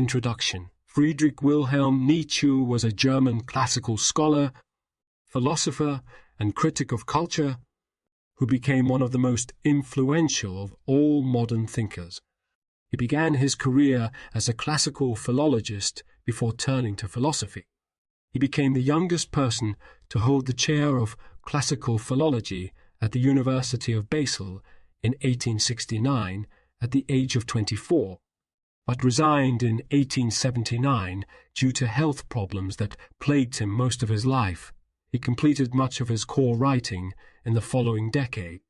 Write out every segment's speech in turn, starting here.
Introduction. Friedrich Wilhelm Nietzsche was a German classical scholar, philosopher, and critic of culture who became one of the most influential of all modern thinkers. He began his career as a classical philologist before turning to philosophy. He became the youngest person to hold the chair of classical philology at the University of Basel in 1869 at the age of 24, but resigned in 1879 due to health problems that plagued him most of his life. He completed much of his core writing in the following decade.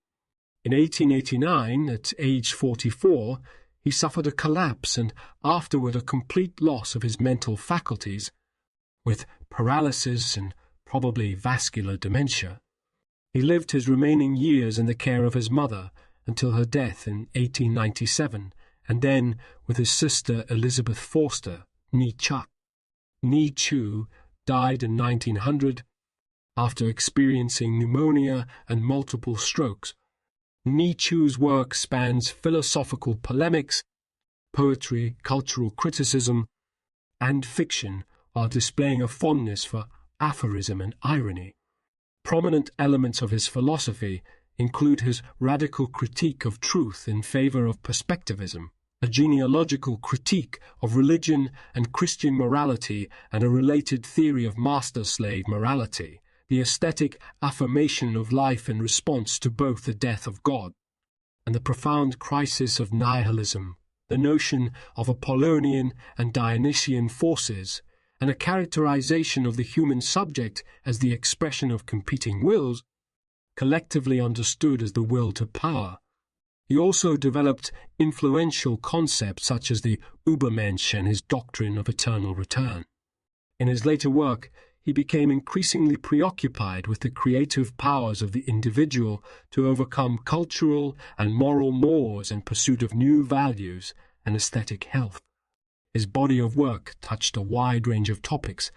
In 1889, at age 44, he suffered a collapse and afterward a complete loss of his mental faculties, with paralysis and probably vascular dementia. He lived his remaining years in the care of his mother until her death in 1897, and then with his sister Elizabeth Forster, Nietzsche. Nietzsche died in 1900 after experiencing pneumonia and multiple strokes. Nietzsche's work spans philosophical polemics, poetry, cultural criticism, and fiction, while displaying a fondness for aphorism and irony. Prominent elements of his philosophy include his radical critique of truth in favor of perspectivism, a genealogical critique of religion and Christian morality, and a related theory of master-slave morality, the aesthetic affirmation of life in response to both the death of God and the profound crisis of nihilism, the notion of Apollonian and Dionysian forces, and a characterization of the human subject as the expression of competing wills, collectively understood as the will to power. He also developed influential concepts such as the Übermensch and his doctrine of eternal return. In his later work, he became increasingly preoccupied with the creative powers of the individual to overcome cultural and moral mores in pursuit of new values and aesthetic health. His body of work touched a wide range of topics,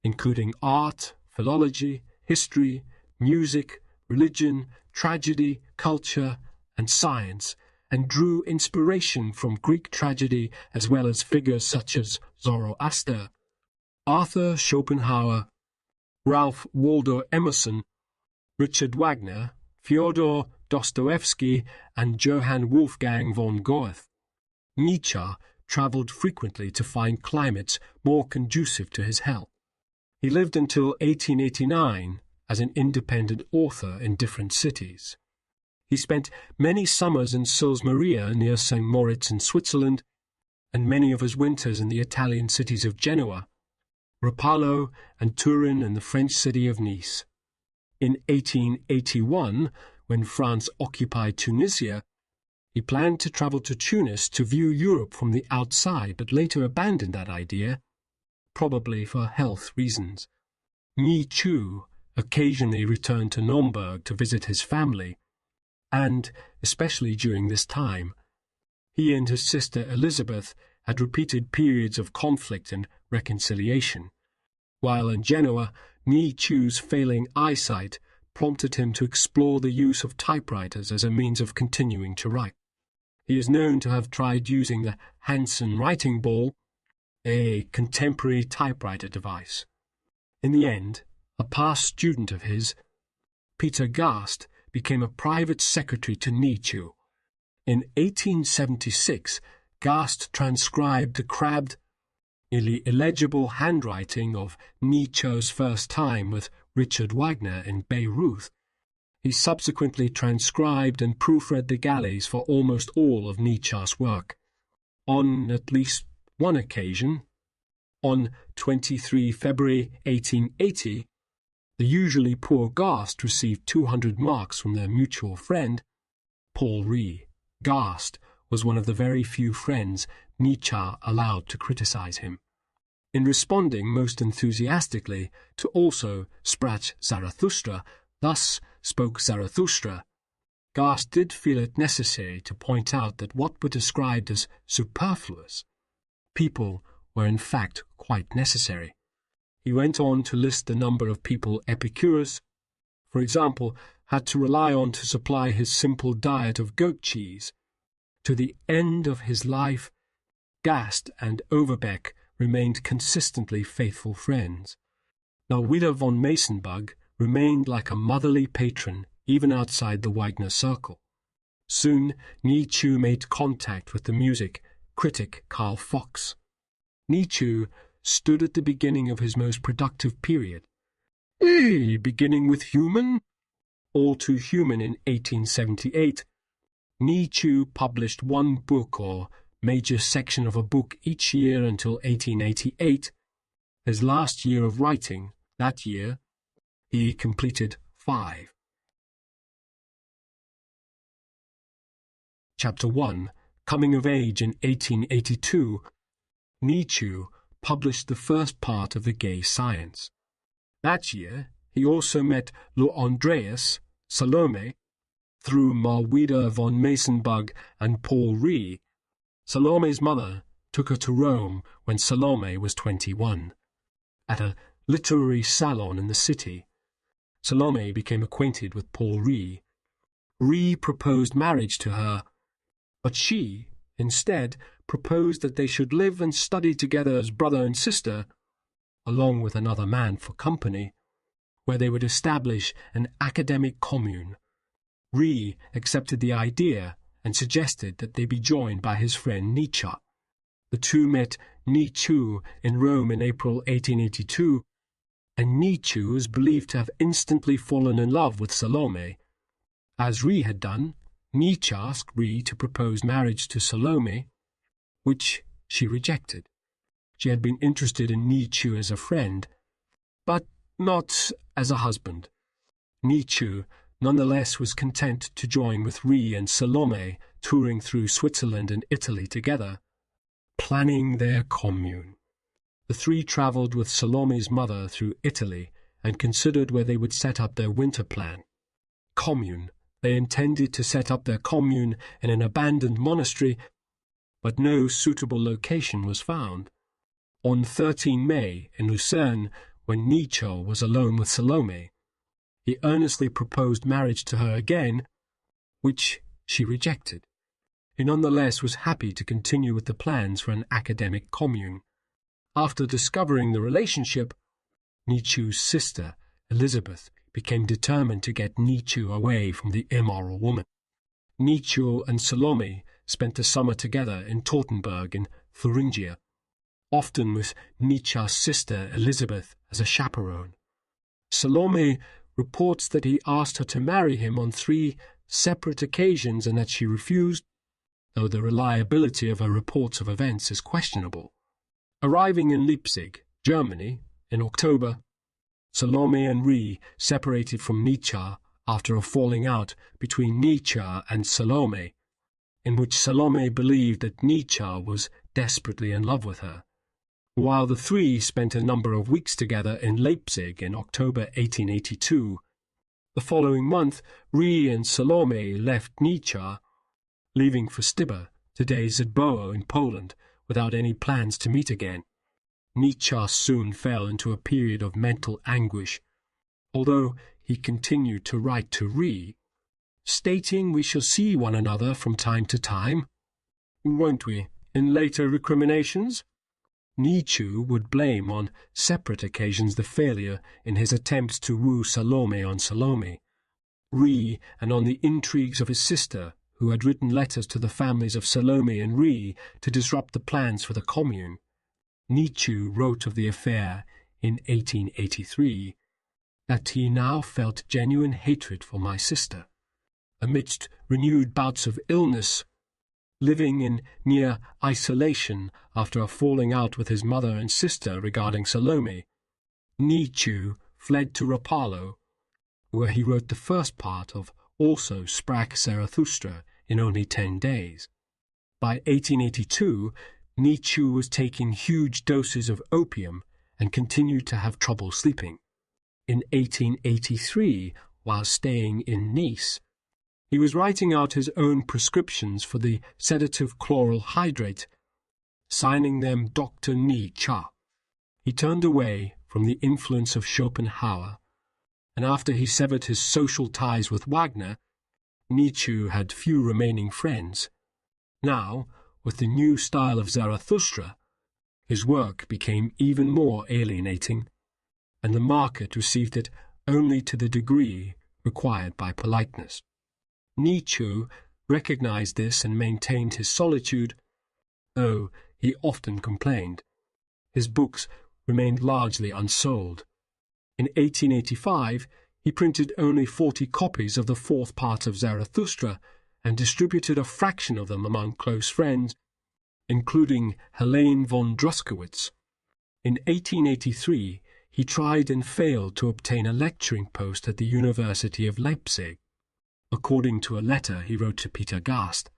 including art, philology, history, music, religion, tragedy, culture, and science, and drew inspiration from Greek tragedy as well as figures such as Zoroaster, Arthur Schopenhauer, Ralph Waldo Emerson, Richard Wagner, Fyodor Dostoevsky, and Johann Wolfgang von Goethe. Nietzsche travelled frequently to find climates more conducive to his health. He lived until 1889 as an independent author in different cities. He spent many summers in Sils Maria near St. Moritz in Switzerland, and many of his winters in the Italian cities of Genoa, Rapallo, and Turin and the French city of Nice. In 1881, when France occupied Tunisia, he planned to travel to Tunis to view Europe from the outside, but later abandoned that idea, probably for health reasons. Nietzsche occasionally returned to Naumburg to visit his family, and, especially during this time, he and his sister Elizabeth had repeated periods of conflict and reconciliation. While in Genoa, Nietzsche's failing eyesight prompted him to explore the use of typewriters as a means of continuing to write. He is known to have tried using the Hansen writing ball, a contemporary typewriter device. In the end, a past student of his, Peter Gast, became a private secretary to Nietzsche. In 1876, Gast transcribed the crabbed, nearly illegible handwriting of Nietzsche's first time with Richard Wagner in Bayreuth. He subsequently transcribed and proofread the galleys for almost all of Nietzsche's work. On at least one occasion, on 23 February 1880, the usually poor Gast received 200 marks from their mutual friend, Paul Rie. Gast was one of the very few friends Nietzsche allowed to criticize him. In responding most enthusiastically to Also sprach Zarathustra, Thus spoke Zarathustra, Gast did feel it necessary to point out that what were described as superfluous people were in fact quite necessary. He went on to list the number of people Epicurus, for example, had to rely on to supply his simple diet of goat cheese. To the end of his life, Gast and Overbeck remained consistently faithful friends. Narwida von Meysenbug remained like a motherly patron even outside the Wagner circle. Soon, Nietzsche made contact with the music critic Carl Fox. Nietzsche stood at the beginning of his most productive period. Beginning with Human? All Too Human in 1878, Nietzsche published one book or major section of a book each year until 1888. His last year of writing, that year, he completed 5. Chapter 1, Coming of Age in 1882, Nietzsche published the first part of The Gay Science. That year, he also met Le Andreas, Salome, through Narwida von Meysenbug and Paul Rie. Salome's mother took her to Rome when Salome was 21. At a literary salon in the city, Salome became acquainted with Paul Rie. Rie proposed marriage to her, but she, instead, proposed that they should live and study together as brother and sister, along with another man for company, where they would establish an academic commune. Rie accepted the idea and suggested that they be joined by his friend Nietzsche. The two met Nietzsche in Rome in April 1882, and Nietzsche is believed to have instantly fallen in love with Salome. As Rie had done, Nietzsche asked Rie to propose marriage to Salome, which she rejected. She had been interested in Nietzsche as a friend, but not as a husband. Nietzsche nonetheless was content to join with Rie and Salome, touring through Switzerland and Italy together, planning their commune. The three travelled with Salome's mother through Italy and considered where they would set up their winter plan. Commune. They intended to set up their commune in an abandoned monastery, but no suitable location was found. On 13 May, in Lucerne, when Nietzsche was alone with Salome, he earnestly proposed marriage to her again, which she rejected. He nonetheless was happy to continue with the plans for an academic commune. After discovering the relationship, Nietzsche's sister, Elizabeth, became determined to get Nietzsche away from the immoral woman. Nietzsche and Salome spent the summer together in Teutoburg in Thuringia, often with Nietzsche's sister Elizabeth as a chaperone. Salome reports that he asked her to marry him on 3 separate occasions and that she refused, though the reliability of her reports of events is questionable. Arriving in Leipzig, Germany, in October, Salome and Rie separated from Nietzsche after a falling out between Nietzsche and Salome, in which Salome believed that Nietzsche was desperately in love with her. While the three spent a number of weeks together in Leipzig in October 1882, the following month Rie and Salome left Nietzsche, leaving for Stibbe, today's Zboło in Poland, without any plans to meet again. Nietzsche soon fell into a period of mental anguish, although he continued to write to Rie, stating we shall see one another from time to time, won't we, in later recriminations? Nietzsche would blame on separate occasions the failure in his attempts to woo Salome on Salome, Rie, and on the intrigues of his sister, who had written letters to the families of Salome and Rie to disrupt the plans for the commune. Nietzsche wrote of the affair in 1883 that he now felt genuine hatred for my sister. Amidst renewed bouts of illness, living in near isolation after a falling out with his mother and sister regarding Salome, Nietzsche fled to Rapallo, where he wrote the first part of Also Sprach Zarathustra in only 10 days. By 1882, Nietzsche was taking huge doses of opium and continued to have trouble sleeping. In 1883, while staying in Nice, he was writing out his own prescriptions for the sedative chloral hydrate, signing them Dr. Nietzsche. He turned away from the influence of Schopenhauer, and after he severed his social ties with Wagner, Nietzsche had few remaining friends. Now, with the new style of Zarathustra, his work became even more alienating, and the market received it only to the degree required by politeness. Nietzsche recognized this and maintained his solitude, though he often complained. His books remained largely unsold. In 1885, he printed only 40 copies of the fourth part of Zarathustra and distributed a fraction of them among close friends, including Helene von Druskowitz. In 1883, he tried and failed to obtain a lecturing post at the University of Leipzig, according to a letter he wrote to Peter Gast.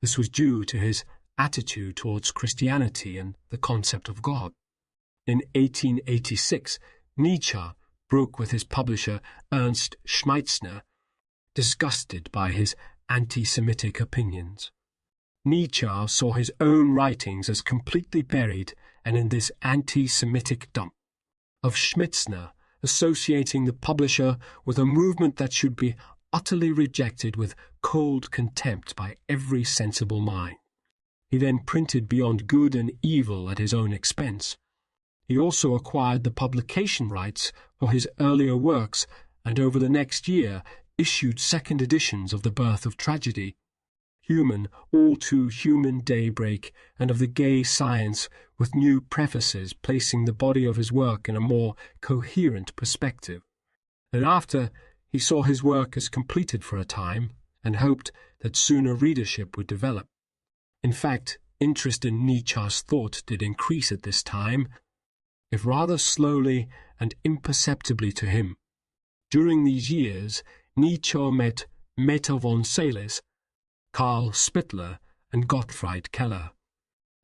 This was due to his attitude towards Christianity and the concept of God. In 1886, Nietzsche broke with his publisher Ernst Schmeitzner, disgusted by his anti-Semitic opinions. Nietzsche saw his own writings as completely buried and in this anti-Semitic dump of Schmeitzner, associating the publisher with a movement that should be utterly rejected with cold contempt by every sensible mind. He then printed Beyond Good and Evil at his own expense. He also acquired the publication rights for his earlier works and over the next year issued second editions of The Birth of Tragedy, Human, All Too Human Daybreak, and of The Gay Science, with new prefaces placing the body of his work in a more coherent perspective. And after, he saw his work as completed for a time and hoped that soon a readership would develop. In fact, interest in Nietzsche's thought did increase at this time, if rather slowly and imperceptibly to him. During these years, Nietzsche met Meta von Salis, Karl Spittler, and Gottfried Keller.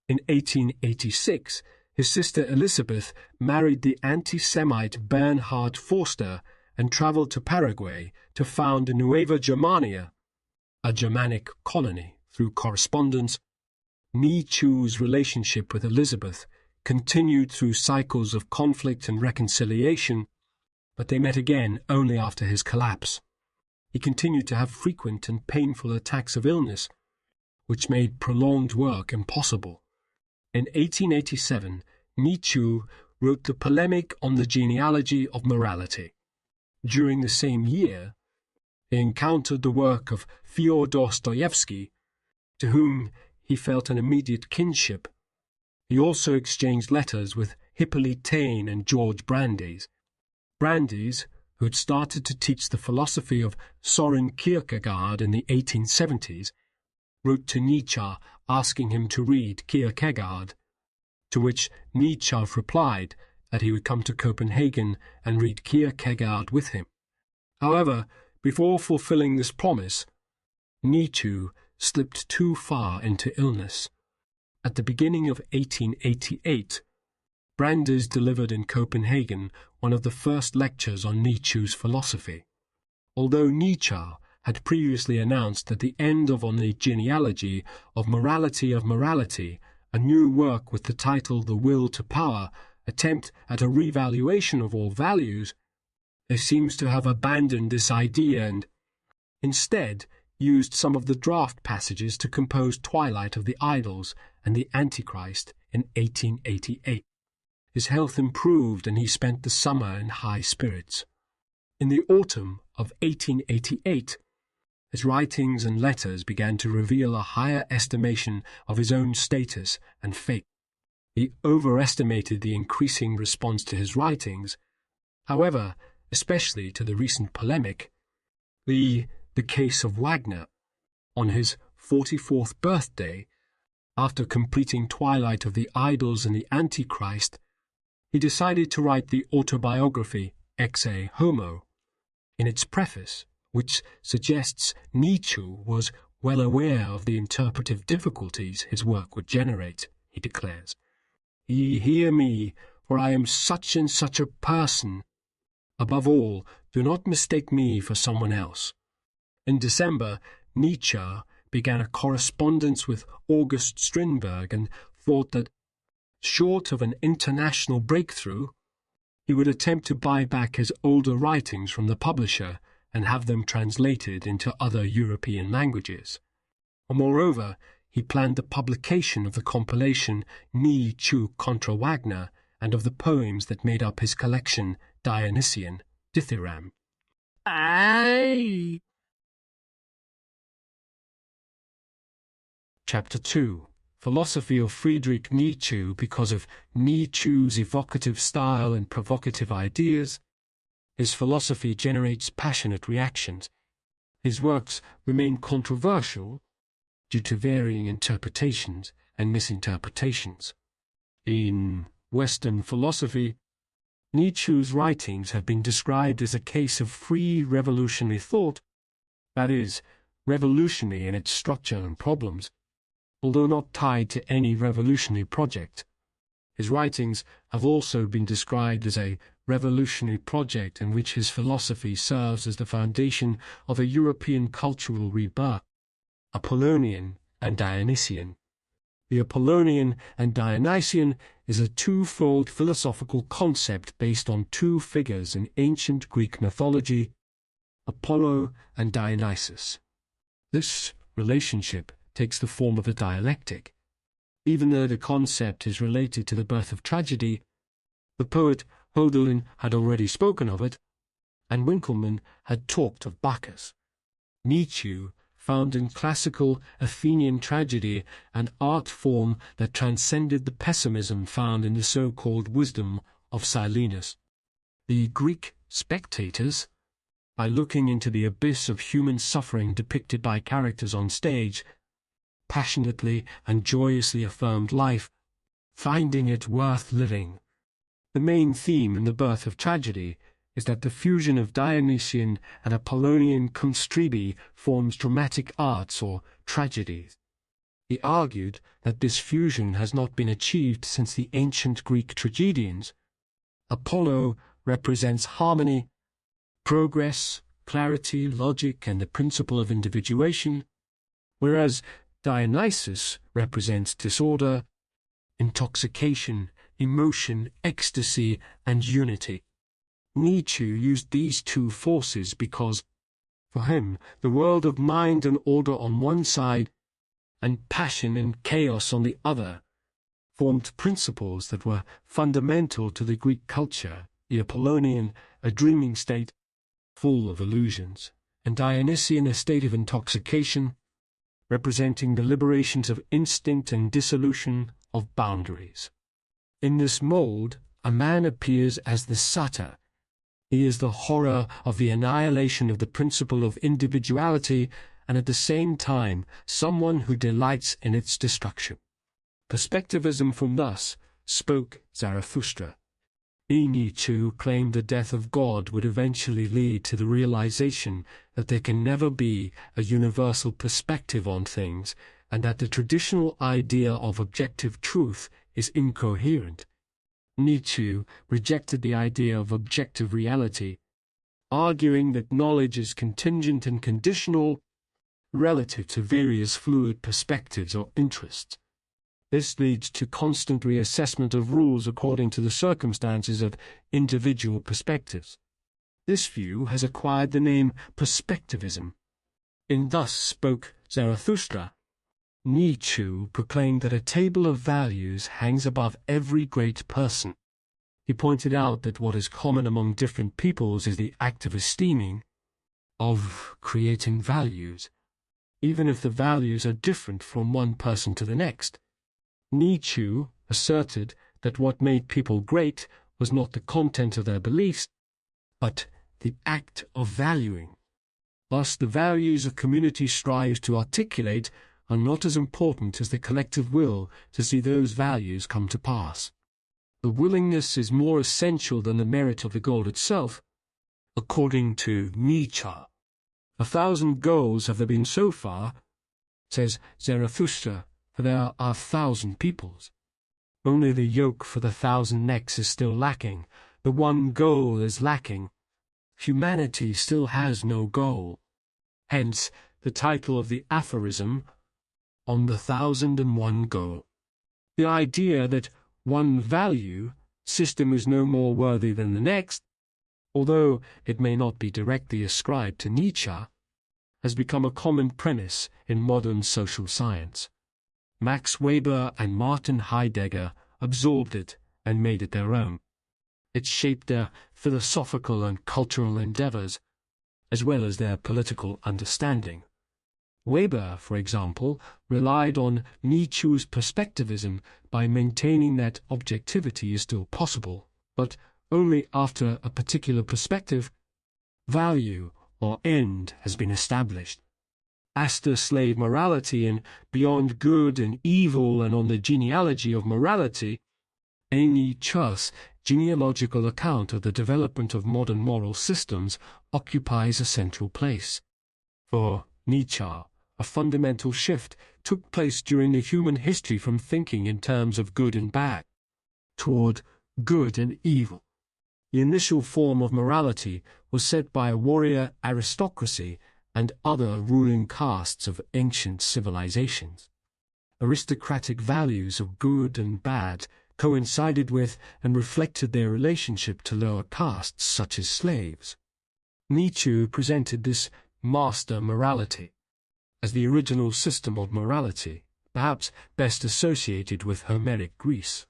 In 1886, his sister Elizabeth married the anti-Semite Bernhard Forster and travelled to Paraguay to found Nueva Germania, a Germanic colony. Through correspondence, Nietzsche's relationship with Elizabeth continued through cycles of conflict and reconciliation, but they met again only after his collapse. He continued to have frequent and painful attacks of illness, which made prolonged work impossible. In 1887, Nietzsche wrote the polemic on the genealogy of morality. During the same year, he encountered the work of Fyodor Dostoevsky, to whom he felt an immediate kinship. He also exchanged letters with Hippolyte Taine and George Brandes. Brandes, who had started to teach the philosophy of Soren Kierkegaard in the 1870s, wrote to Nietzsche asking him to read Kierkegaard, to which Nietzsche replied that he would come to Copenhagen and read Kierkegaard with him. However, before fulfilling this promise, Nietzsche slipped too far into illness. At the beginning of 1888, Brandes delivered in Copenhagen one of the first lectures on Nietzsche's philosophy. Although Nietzsche had previously announced at the end of On the Genealogy of Morality, a new work with the title The Will to Power, attempt at a revaluation of all values, he seems to have abandoned this idea and, instead, used some of the draft passages to compose Twilight of the Idols and the Antichrist in 1888. His health improved and he spent the summer in high spirits. In the autumn of 1888, his writings and letters began to reveal a higher estimation of his own status and fate. He overestimated the increasing response to his writings. However, especially to the recent polemic, the Case of Wagner, on his 44th birthday, after completing Twilight of the Idols and the Antichrist, he decided to write the autobiography Exe Homo. In its preface, which suggests Nietzsche was well aware of the interpretive difficulties his work would generate, he declares, "Ye hear me, for I am such and such a person. Above all, do not mistake me for someone else." In December, Nietzsche began a correspondence with August Strindberg and thought that, short of an international breakthrough, he would attempt to buy back his older writings from the publisher and have them translated into other European languages. Moreover, he planned the publication of the compilation Nietzsche contra Wagner and of the poems that made up his collection Dionysian Dithyramb. Chapter 2. Philosophy of Friedrich Nietzsche. Because of Nietzsche's evocative style and provocative ideas, his philosophy generates passionate reactions. His works remain controversial due to varying interpretations and misinterpretations. In Western philosophy, Nietzsche's writings have been described as a case of free revolutionary thought, that is, revolutionary in its structure and problems, although not tied to any revolutionary project. His writings have also been described as a revolutionary project in which his philosophy serves as the foundation of a European cultural rebirth. Apollonian and Dionysian. The Apollonian and Dionysian is a twofold philosophical concept based on two figures in ancient Greek mythology, Apollo and Dionysus. This relationship takes the form of a dialectic. Even though the concept is related to the birth of tragedy, the poet Hölderlin had already spoken of it, and Winckelmann had talked of Bacchus. Nietzsche found in classical Athenian tragedy an art form that transcended the pessimism found in the so-called wisdom of Silenus. The Greek spectators, by looking into the abyss of human suffering depicted by characters on stage, passionately and joyously affirmed life, finding it worth living. The main theme in the birth of tragedy is that the fusion of Dionysian and Apollonian constribi forms dramatic arts or tragedies. He argued that this fusion has not been achieved since the ancient Greek tragedians. Apollo represents harmony, progress, clarity, logic, and the principle of individuation, whereas Dionysus represents disorder, intoxication, emotion, ecstasy, and unity. Nietzsche used these two forces because, for him, the world of mind and order on one side, and passion and chaos on the other, formed principles that were fundamental to the Greek culture, the Apollonian, a dreaming state, full of illusions, and Dionysian, a state of intoxication, representing the liberations of instinct and dissolution of boundaries. In this mold, a man appears as the satyr. He is the horror of the annihilation of the principle of individuality and at the same time someone who delights in its destruction. Perspectivism from thus spoke Zarathustra. Nietzsche claimed the death of God would eventually lead to the realization that there can never be a universal perspective on things and that the traditional idea of objective truth is incoherent. Nietzsche rejected the idea of objective reality, arguing that knowledge is contingent and conditional relative to various fluid perspectives or interests. This leads to constant reassessment of rules according to the circumstances of individual perspectives. This view has acquired the name perspectivism. In Thus Spoke Zarathustra, Nietzsche proclaimed that a table of values hangs above every great person. He pointed out that what is common among different peoples is the act of esteeming, of creating values, even if the values are different from one person to the next. Nietzsche asserted that what made people great was not the content of their beliefs, but the act of valuing. Thus, the values a community strives to articulate are not as important as the collective will to see those values come to pass. The willingness is more essential than the merit of the goal itself, according to Nietzsche. 1,000 goals have there been so far, says Zarathustra, for there are 1,000 peoples. Only the yoke for the 1,000 necks is still lacking. The one goal is lacking. Humanity still has no goal. Hence, the title of the aphorism, On the 1,001 Goal. The idea that one value system is no more worthy than the next, although it may not be directly ascribed to Nietzsche, has become a common premise in modern social science. Max Weber and Martin Heidegger absorbed it and made it their own. It shaped their philosophical and cultural endeavors, as well as their political understanding. Weber, for example, relied on Nietzsche's perspectivism by maintaining that objectivity is still possible, but only after a particular perspective, value, or end has been established. As to slave morality and Beyond Good and Evil and on the genealogy of morality, Nietzsche's genealogical account of the development of modern moral systems occupies a central place. For Nietzsche, a fundamental shift took place during the human history from thinking in terms of good and bad toward good and evil. The initial form of morality was set by a warrior aristocracy and other ruling castes of ancient civilizations. Aristocratic values of good and bad coincided with and reflected their relationship to lower castes such as slaves. Nietzsche presented this master morality as the original system of morality, perhaps best associated with Homeric Greece.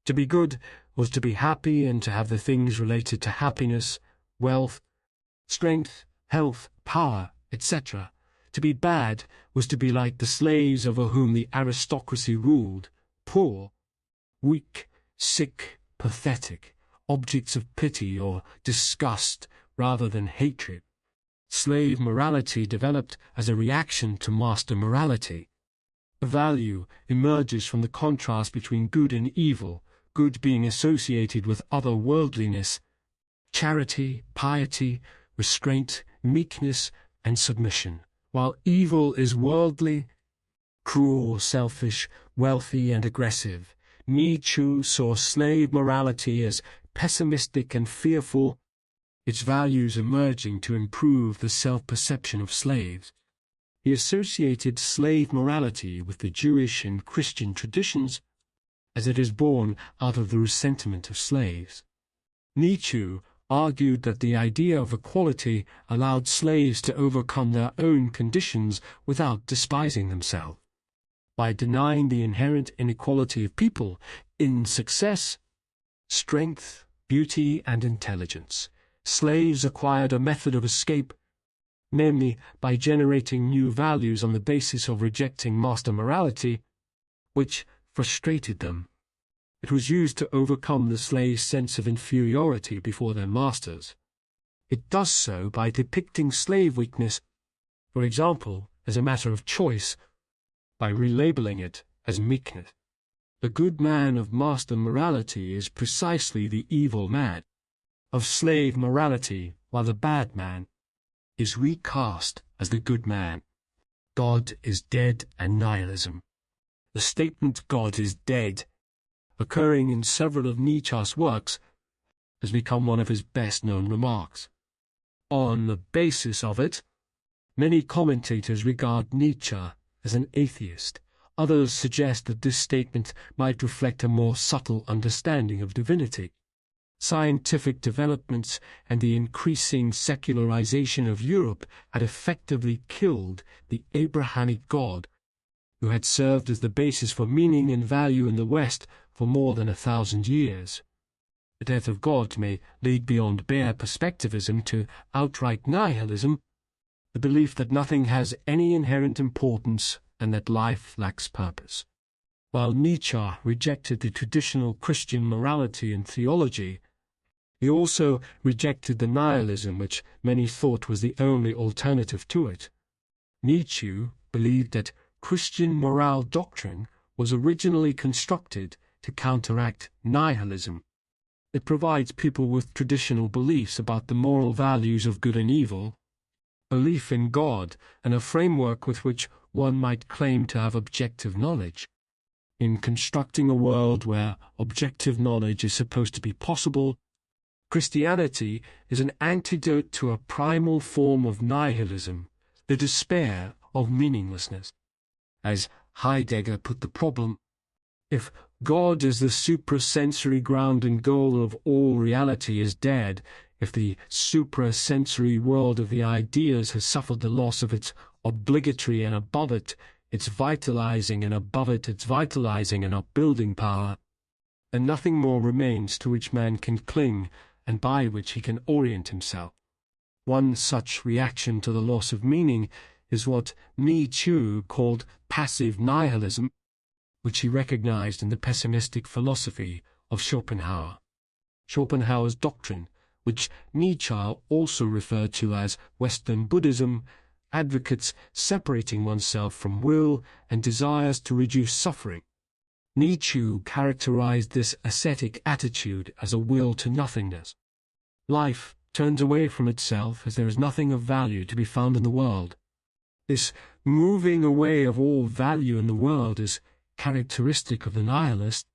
To be good was to be happy and to have the things related to happiness, wealth, strength, health, power, etc. To be bad was to be like the slaves over whom the aristocracy ruled, poor, weak, sick, pathetic, objects of pity or disgust rather than hatred. Slave morality developed as a reaction to master morality. A value emerges from the contrast between good and evil, good being associated with otherworldliness, charity, piety, restraint, meekness, and submission, while evil is worldly, cruel, selfish, wealthy, and aggressive. Nietzsche saw slave morality as pessimistic and fearful, its values emerging to improve the self-perception of slaves. He associated slave morality with the Jewish and Christian traditions, as it is born out of the resentment of slaves. Nietzsche argued that the idea of equality allowed slaves to overcome their own conditions without despising themselves. By denying the inherent inequality of people in success, strength, beauty, and intelligence, slaves acquired a method of escape, namely by generating new values on the basis of rejecting master morality, which frustrated them. It was used to overcome the slave's sense of inferiority before their masters. It does so by depicting slave weakness, for example, as a matter of choice, by relabeling it as meekness. The good man of master morality is precisely the evil man of slave morality, while the bad man is recast as the good man. God is dead and nihilism. The statement God is dead, occurring in several of Nietzsche's works, has become one of his best-known remarks. On the basis of it, many commentators regard Nietzsche as an atheist. Others suggest that this statement might reflect a more subtle understanding of divinity. Scientific developments and the increasing secularization of Europe had effectively killed the Abrahamic God, who had served as the basis for meaning and value in the West for more than 1,000 years. The death of God may lead beyond bare perspectivism to outright nihilism, the belief that nothing has any inherent importance and that life lacks purpose. While Nietzsche rejected the traditional Christian morality and theology, he also rejected the nihilism which many thought was the only alternative to it. Nietzsche believed that Christian moral doctrine was originally constructed to counteract nihilism. It provides people with traditional beliefs about the moral values of good and evil, belief in God, and a framework with which one might claim to have objective knowledge. In constructing a world where objective knowledge is supposed to be possible, Christianity is an antidote to a primal form of nihilism, the despair of meaninglessness. As Heidegger put the problem, if God is the suprasensory ground and goal of all reality is dead, if the suprasensory world of the ideas has suffered the loss of its obligatory and above it, it's vitalizing, and above it, it's vitalizing and upbuilding power, and nothing more remains to which man can cling and by which he can orient himself. One such reaction to the loss of meaning is what Nietzsche called passive nihilism, which he recognized in the pessimistic philosophy of Schopenhauer. Schopenhauer's doctrine, which Nietzsche also referred to as Western Buddhism, advocates separating oneself from will and desires to reduce suffering. Nietzsche characterized this ascetic attitude as a will to nothingness. Life turns away from itself as there is nothing of value to be found in the world. This moving away of all value in the world is characteristic of the nihilist,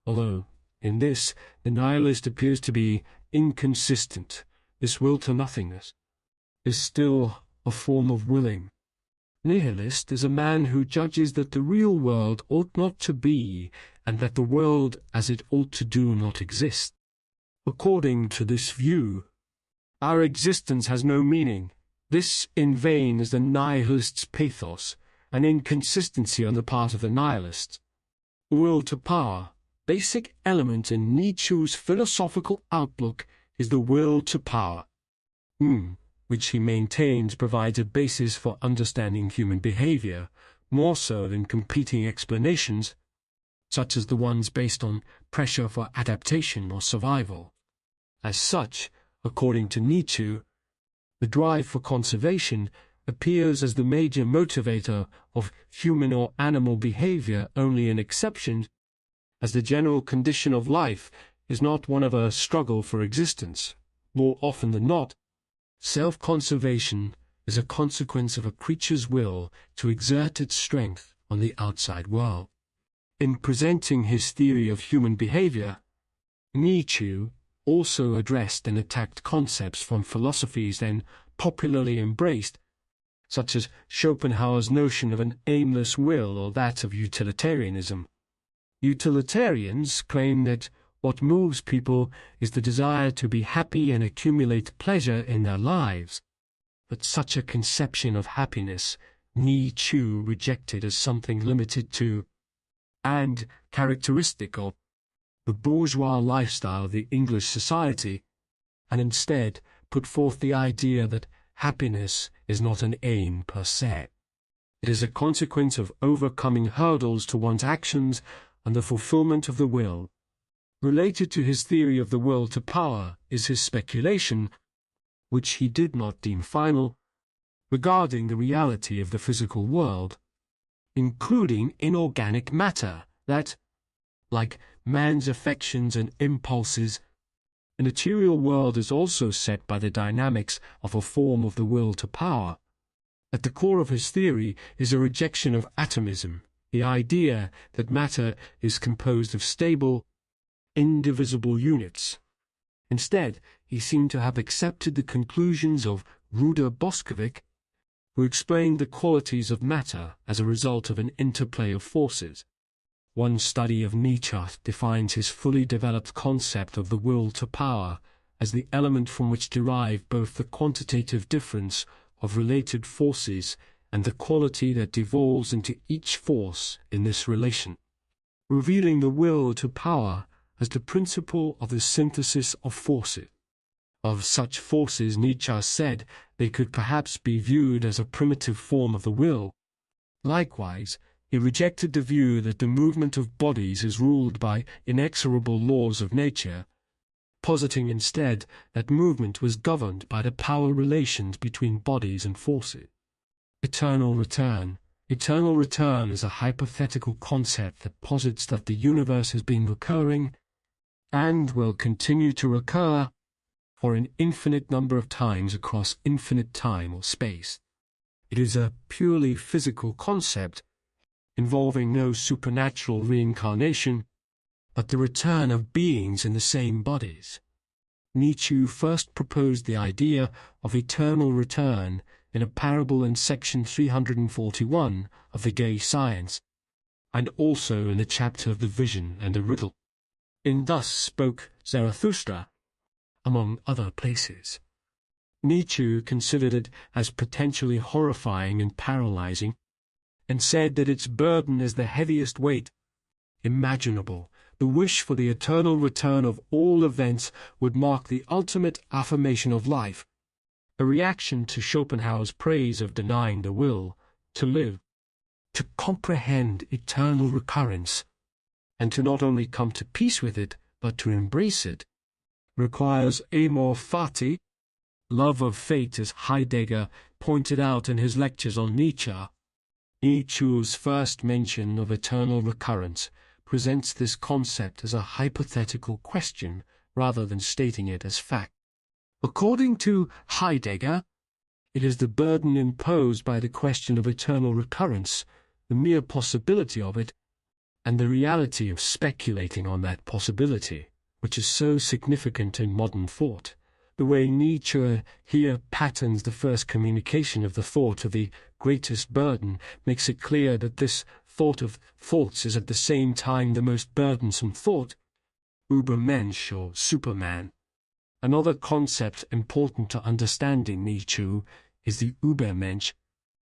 although in this the nihilist appears to be inconsistent. This will to nothingness is still a form of willing. Nihilist is a man who judges that the real world ought not to be, and that the world as it ought to do not exist. According to this view, our existence has no meaning. This in vain is the nihilist's pathos, an inconsistency on the part of the nihilist. Will to power, basic element in Nietzsche's philosophical outlook, is the will to power, which he maintains provides a basis for understanding human behavior, more so than competing explanations, such as the ones based on pressure for adaptation or survival. As such, according to Nietzsche, the drive for conservation appears as the major motivator of human or animal behavior only in exceptions, as the general condition of life is not one of a struggle for existence. More often than not, self-conservation is a consequence of a creature's will to exert its strength on the outside world. In presenting his theory of human behavior, Nietzsche also addressed and attacked concepts from philosophies then popularly embraced, such as Schopenhauer's notion of an aimless will or that of utilitarianism. Utilitarians claim that what moves people is the desire to be happy and accumulate pleasure in their lives. But such a conception of happiness Nietzsche rejected as something limited to, and characteristic of, the bourgeois lifestyle of the English society, and instead put forth the idea that happiness is not an aim per se. It is a consequence of overcoming hurdles to one's actions and the fulfillment of the will. Related to his theory of the will to power is his speculation, which he did not deem final, regarding the reality of the physical world, including inorganic matter, that, like man's affections and impulses, the material world is also set by the dynamics of a form of the will to power. At the core of his theory is a rejection of atomism, the idea that matter is composed of stable, indivisible units. Instead, he seemed to have accepted the conclusions of Ruder Boskovic, who explained the qualities of matter as a result of an interplay of forces. One study of Nietzsche defines his fully developed concept of the will to power as the element from which derive both the quantitative difference of related forces and the quality that devolves into each force in this relation, revealing the will to power as the principle of the synthesis of forces. Of such forces, Nietzsche said they could perhaps be viewed as a primitive form of the will. Likewise, he rejected the view that the movement of bodies is ruled by inexorable laws of nature, positing instead that movement was governed by the power relations between bodies and forces. Eternal return. Eternal return is a hypothetical concept that posits that the universe has been recurring and will continue to recur for an infinite number of times across infinite time or space. It is a purely physical concept involving no supernatural reincarnation, but the return of beings in the same bodies. Nietzsche first proposed the idea of eternal return in a parable in section 341 of The Gay Science, and also in the chapter of the Vision and the Riddle. In Thus Spoke Zarathustra, among other places. Nietzsche considered it as potentially horrifying and paralyzing, and said that its burden is the heaviest weight imaginable. The wish for the eternal return of all events would mark the ultimate affirmation of life, a reaction to Schopenhauer's praise of denying the will to live, to comprehend eternal recurrence, and to not only come to peace with it, but to embrace it, requires amor fati, love of fate, as Heidegger pointed out in his lectures on Nietzsche. Nietzsche's first mention of eternal recurrence presents this concept as a hypothetical question rather than stating it as fact. According to Heidegger, it is the burden imposed by the question of eternal recurrence, the mere possibility of it, and the reality of speculating on that possibility, which is so significant in modern thought. The way Nietzsche here patterns the first communication of the thought of the greatest burden makes it clear that this thought of thoughts is at the same time the most burdensome thought, Übermensch or Superman. Another concept important to understanding Nietzsche is the Übermensch.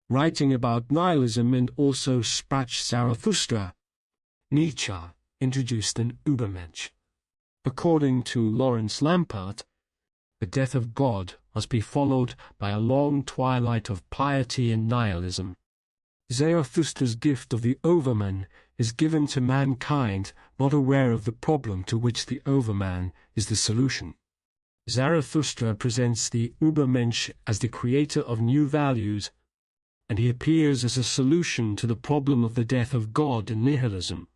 Writing about nihilism and also Sprach Zarathustra, Nietzsche introduced an Übermensch. According to Lawrence Lampert, the death of God must be followed by a long twilight of piety and nihilism. Zarathustra's gift of the Overman is given to mankind not aware of the problem to which the Overman is the solution. Zarathustra presents the Übermensch as the creator of new values, and he appears as a solution to the problem of the death of God and nihilism.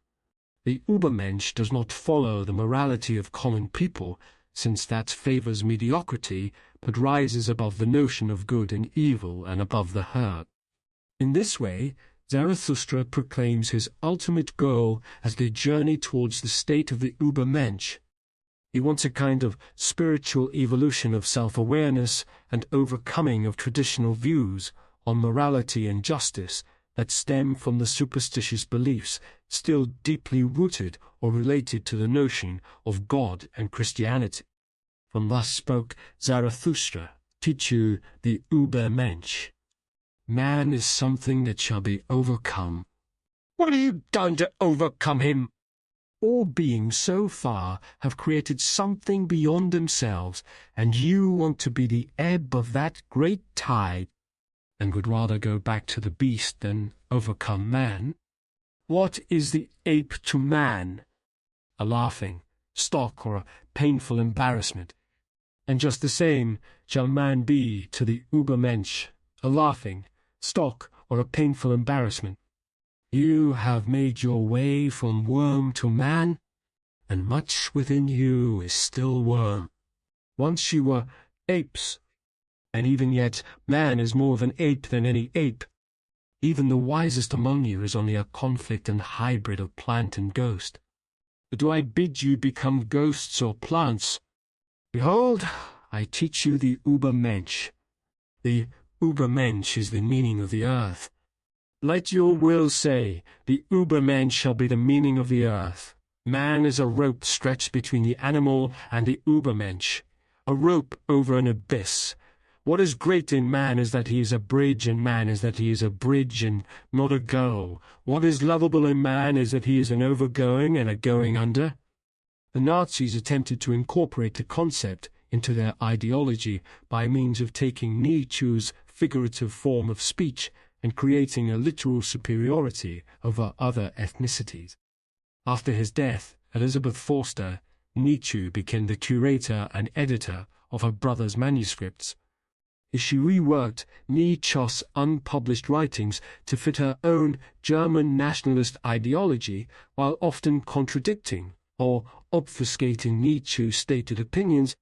The Übermensch does not follow the morality of common people, since that favors mediocrity, but rises above the notion of good and evil and above the herd. In this way, Zarathustra proclaims his ultimate goal as the journey towards the state of the Übermensch. He wants a kind of spiritual evolution of self-awareness and overcoming of traditional views on morality and justice that stem from the superstitious beliefs still deeply rooted or related to the notion of God and Christianity. From thus spoke Zarathustra, teach you the Übermensch. Man is something that shall be overcome. What have you done to overcome him? All beings so far have created something beyond themselves, and you want to be the ebb of that great tide, and would rather go back to the beast than overcome man. What is the ape to man? A laughing stock or a painful embarrassment. And just the same shall man be to the Übermensch, a laughing stock or a painful embarrassment. You have made your way from worm to man, and much within you is still worm. Once you were apes, and even yet man is more than any ape. Even the wisest among you is only a conflict and hybrid of plant and ghost. But do I bid you become ghosts or plants? Behold, I teach you the Übermensch. The Übermensch is the meaning of the earth. Let your will say, the Übermensch shall be the meaning of the earth. Man is a rope stretched between the animal and the Übermensch, a rope over an abyss. What is great in man is that he is a bridge, and man is that he is a bridge and not a goal. What is lovable in man is that he is an overgoing and a going under. The Nazis attempted to incorporate the concept into their ideology by means of taking Nietzsche's figurative form of speech and creating a literal superiority over other ethnicities. After his death, Elizabeth Forster, Nietzsche became the curator and editor of her brother's manuscripts. She reworked Nietzsche's unpublished writings to fit her own German nationalist ideology, while often contradicting or obfuscating Nietzsche's stated opinions,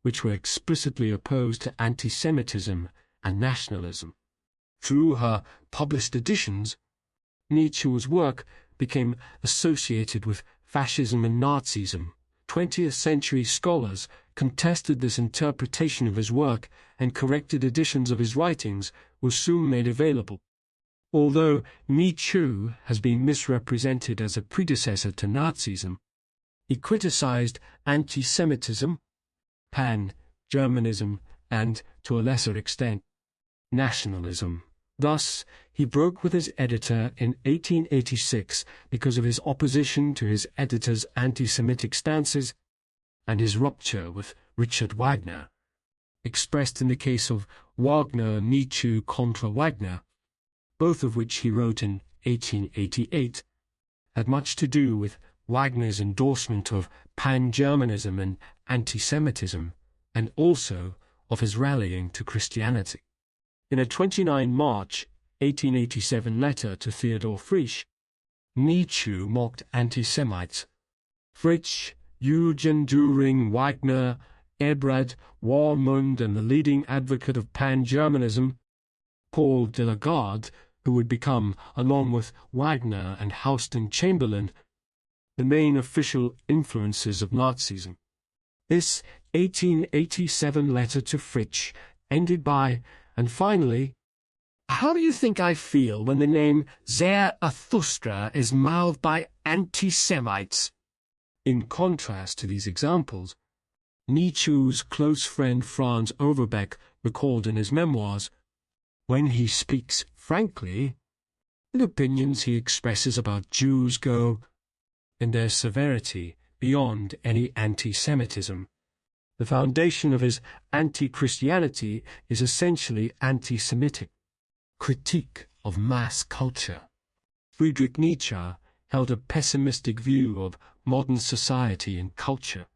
which were explicitly opposed to anti-Semitism and nationalism. Through her published editions, Nietzsche's work became associated with fascism and Nazism. 20th century scholars contested this interpretation of his work, and corrected editions of his writings were soon made available. Although Nietzsche has been misrepresented as a predecessor to Nazism, he criticized anti-Semitism, pan-Germanism, and, to a lesser extent, nationalism. Thus, he broke with his editor in 1886 because of his opposition to his editor's anti-Semitic stances and his rupture with Richard Wagner, expressed in the case of Wagner-Nietzsche contra Wagner, both of which he wrote in 1888, had much to do with Wagner's endorsement of pan-Germanism and anti-Semitism, and also of his rallying to Christianity. In a 29 March 1887 letter to Theodor Frisch, Nietzsche mocked anti-Semites. Frisch, Eugen Düring, Wagner, Ebrard, Warmund, and the leading advocate of pan-Germanism, Paul de la Garde, who would become, along with Wagner and Houston Chamberlain, the main official influences of Nazism. This 1887 letter to Frisch ended by, and finally, "How do you think I feel when the name Zarathustra is mouthed by anti-Semites?" In contrast to these examples, Nietzsche's close friend Franz Overbeck recalled in his memoirs, when he speaks frankly, the opinions he expresses about Jews go, in their severity, beyond any anti-Semitism. The foundation of his anti-Christianity is essentially anti-Semitic critique of mass culture. Friedrich Nietzsche held a pessimistic view of modern society and culture.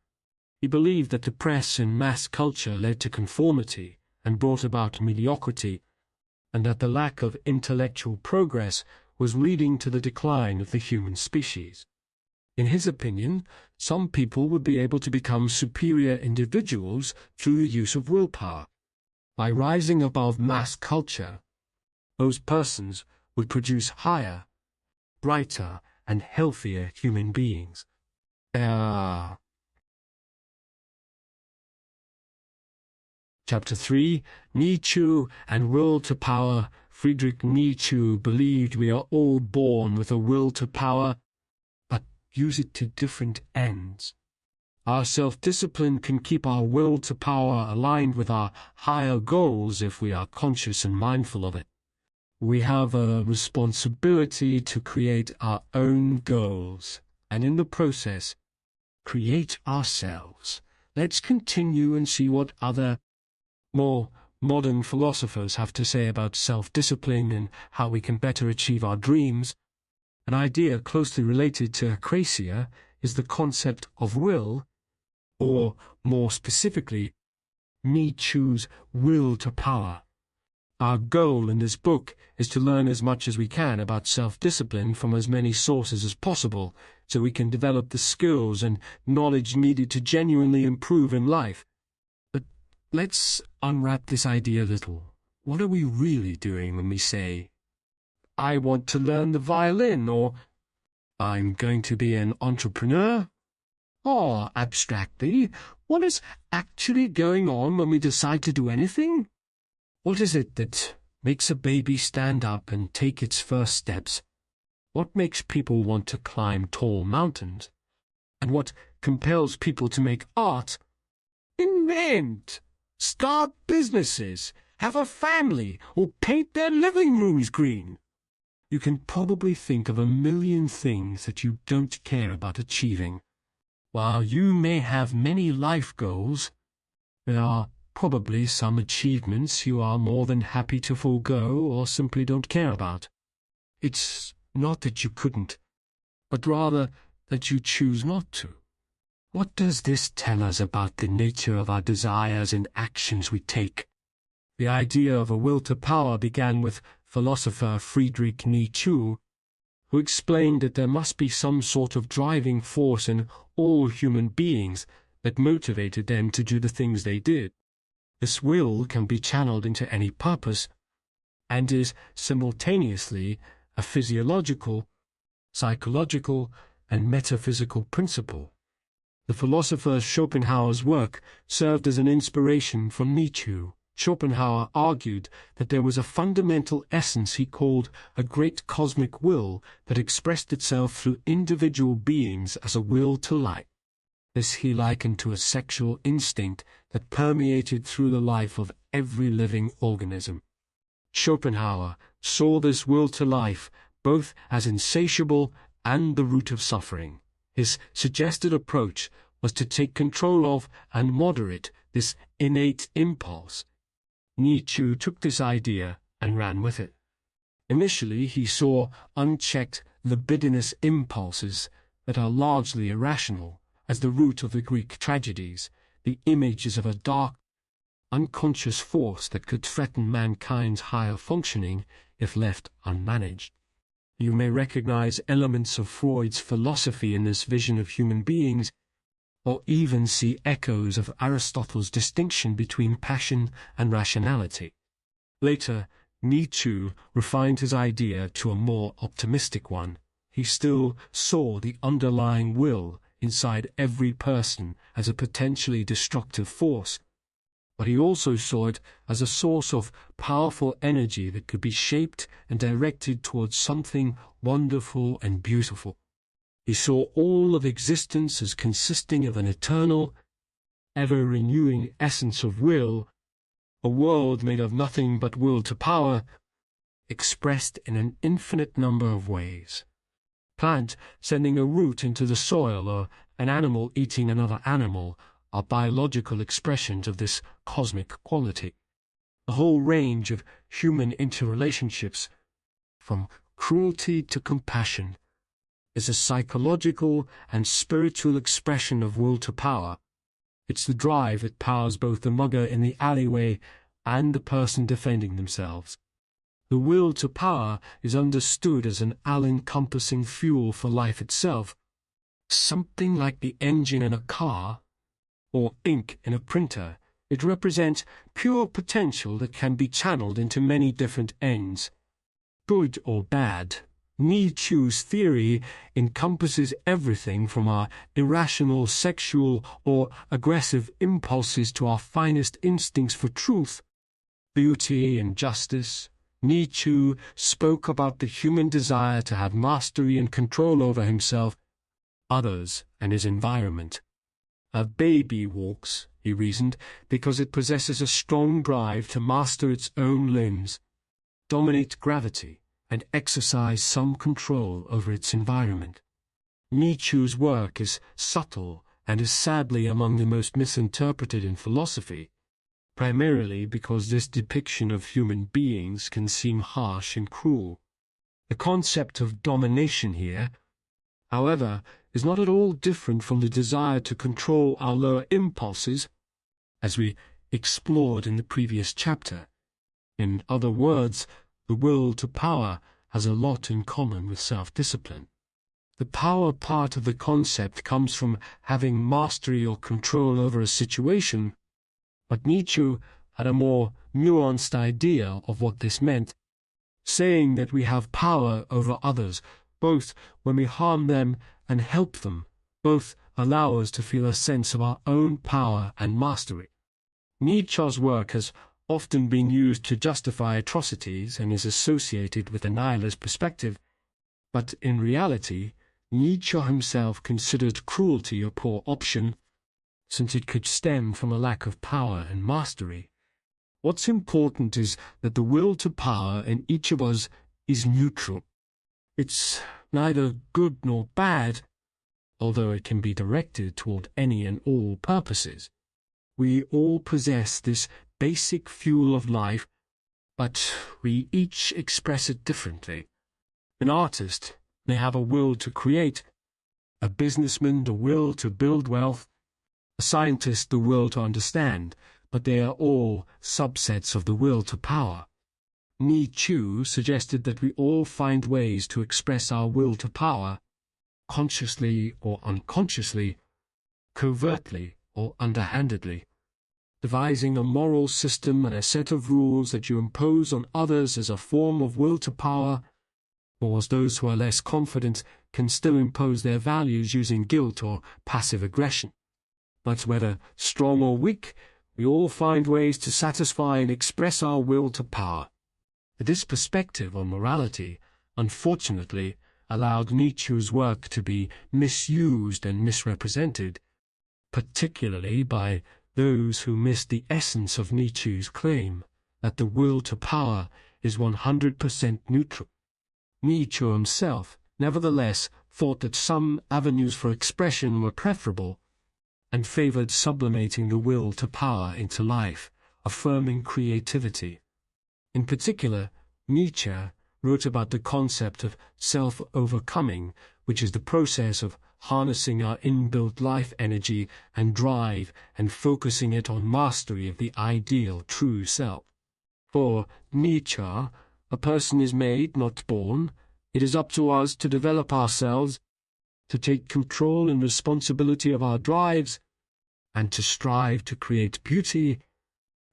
He believed that the press and mass culture led to conformity and brought about mediocrity, and that the lack of intellectual progress was leading to the decline of the human species. In his opinion, some people would be able to become superior individuals through the use of willpower. By rising above mass culture, those persons would produce higher, brighter, and healthier human beings. Chapter 3, Nietzsche and Will to Power. Friedrich Nietzsche believed we are all born with a will to power, but use it to different ends. Our self-discipline can keep our will to power aligned with our higher goals if we are conscious and mindful of it. We have a responsibility to create our own goals, and in the process, create ourselves. Let's continue and see what other, more modern philosophers have to say about self-discipline and how we can better achieve our dreams. An idea closely related to akrasia is the concept of will, or more specifically, Nietzsche's will to power. Our goal in this book is to learn as much as we can about self-discipline from as many sources as possible, so we can develop the skills and knowledge needed to genuinely improve in life. But let's unwrap this idea a little. What are we really doing when we say, "I want to learn the violin," or "I'm going to be an entrepreneur"? Or, abstractly, what is actually going on when we decide to do anything? What is it that makes a baby stand up and take its first steps? What makes people want to climb tall mountains? And what compels people to make art? Invent! Start businesses! Have a family! Or paint their living rooms green! You can probably think of a million things that you don't care about achieving. While you may have many life goals, there are probably some achievements you are more than happy to forego or simply don't care about. It's not that you couldn't, but rather that you choose not to. What does this tell us about the nature of our desires and actions we take? The idea of a will to power began with philosopher Friedrich Nietzsche, who explained that there must be some sort of driving force in all human beings that motivated them to do the things they did. This will can be channeled into any purpose, and is simultaneously a physiological, psychological, and metaphysical principle. The philosopher Schopenhauer's work served as an inspiration from Nietzsche. Schopenhauer argued that there was a fundamental essence he called a great cosmic will that expressed itself through individual beings as a will to life. This he likened to a sexual instinct that permeated through the life of every living organism. Schopenhauer saw this will to life both as insatiable and the root of suffering. His suggested approach was to take control of and moderate this innate impulse. Nietzsche took this idea and ran with it. Initially, he saw unchecked libidinous impulses that are largely irrational as the root of the Greek tragedies, the images of a dark, unconscious force that could threaten mankind's higher functioning if left unmanaged. You may recognize elements of Freud's philosophy in this vision of human beings, or even see echoes of Aristotle's distinction between passion and rationality. Later, Nietzsche refined his idea to a more optimistic one. He still saw the underlying will inside every person as a potentially destructive force, but he also saw it as a source of powerful energy that could be shaped and directed towards something wonderful and beautiful. He saw all of existence as consisting of an eternal, ever-renewing essence of will, a world made of nothing but will to power, expressed in an infinite number of ways. Plant sending a root into the soil or an animal eating another animal are biological expressions of this cosmic quality. The whole range of human interrelationships, from cruelty to compassion, is a psychological and spiritual expression of will to power. It's the drive that powers both the mugger in the alleyway and the person defending themselves. The will to power is understood as an all-encompassing fuel for life itself, something like the engine in a car or ink in a printer. It represents pure potential that can be channeled into many different ends, good or bad. Nietzsche's theory encompasses everything from our irrational sexual or aggressive impulses to our finest instincts for truth, beauty, and justice. Nietzsche spoke about the human desire to have mastery and control over himself, others, and his environment. A baby walks, he reasoned, because it possesses a strong drive to master its own limbs, dominate gravity, and exercise some control over its environment. Nietzsche's work is subtle and is sadly among the most misinterpreted in philosophy, primarily because this depiction of human beings can seem harsh and cruel. The concept of domination here, however, is not at all different from the desire to control our lower impulses, as we explored in the previous chapter. In other words, the will to power has a lot in common with self-discipline. The power part of the concept comes from having mastery or control over a situation, but Nietzsche had a more nuanced idea of what this meant, saying that we have power over others, both when we harm them and help them. Both allow us to feel a sense of our own power and mastery. Nietzsche's work has often been used to justify atrocities and is associated with a nihilist perspective, but in reality, Nietzsche himself considered cruelty a poor option, since it could stem from a lack of power and mastery. What's important is that the will to power in each of us is neutral. It's neither good nor bad, although it can be directed toward any and all purposes. We all possess this basic fuel of life, but we each express it differently. An artist may have a will to create, a businessman the will to build wealth, a scientist the will to understand, but they are all subsets of the will to power. Nietzsche suggested that we all find ways to express our will to power, consciously or unconsciously, covertly or underhandedly. Devising a moral system and a set of rules that you impose on others as a form of will to power, whereas those who are less confident can still impose their values using guilt or passive aggression. But whether strong or weak, we all find ways to satisfy and express our will to power. This perspective on morality, unfortunately, allowed Nietzsche's work to be misused and misrepresented, particularly by those who missed the essence of Nietzsche's claim that the will to power is 100% neutral. Nietzsche himself, nevertheless, thought that some avenues for expression were preferable, and favored sublimating the will to power into life, affirming creativity. In particular, Nietzsche wrote about the concept of self-overcoming, which is the process of harnessing our inbuilt life energy and drive and focusing it on mastery of the ideal true self. For Nietzsche, a person is made, not born. It is up to us to develop ourselves, to take control and responsibility of our drives, and to strive to create beauty,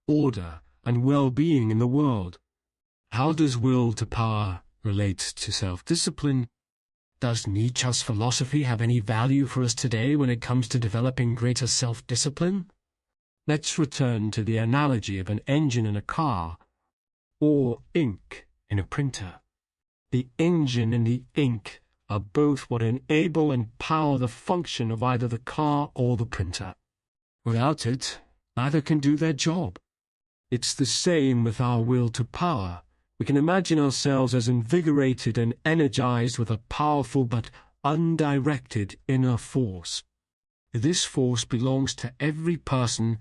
order, and well-being in the world. How does will to power relate to self-discipline? Does Nietzsche's philosophy have any value for us today when it comes to developing greater self-discipline? Let's return to the analogy of an engine in a car, or ink in a printer. The engine and the ink are both what enable and power the function of either the car or the printer. Without it, neither can do their job. It's the same with our will to power. We can imagine ourselves as invigorated and energized with a powerful but undirected inner force. This force belongs to every person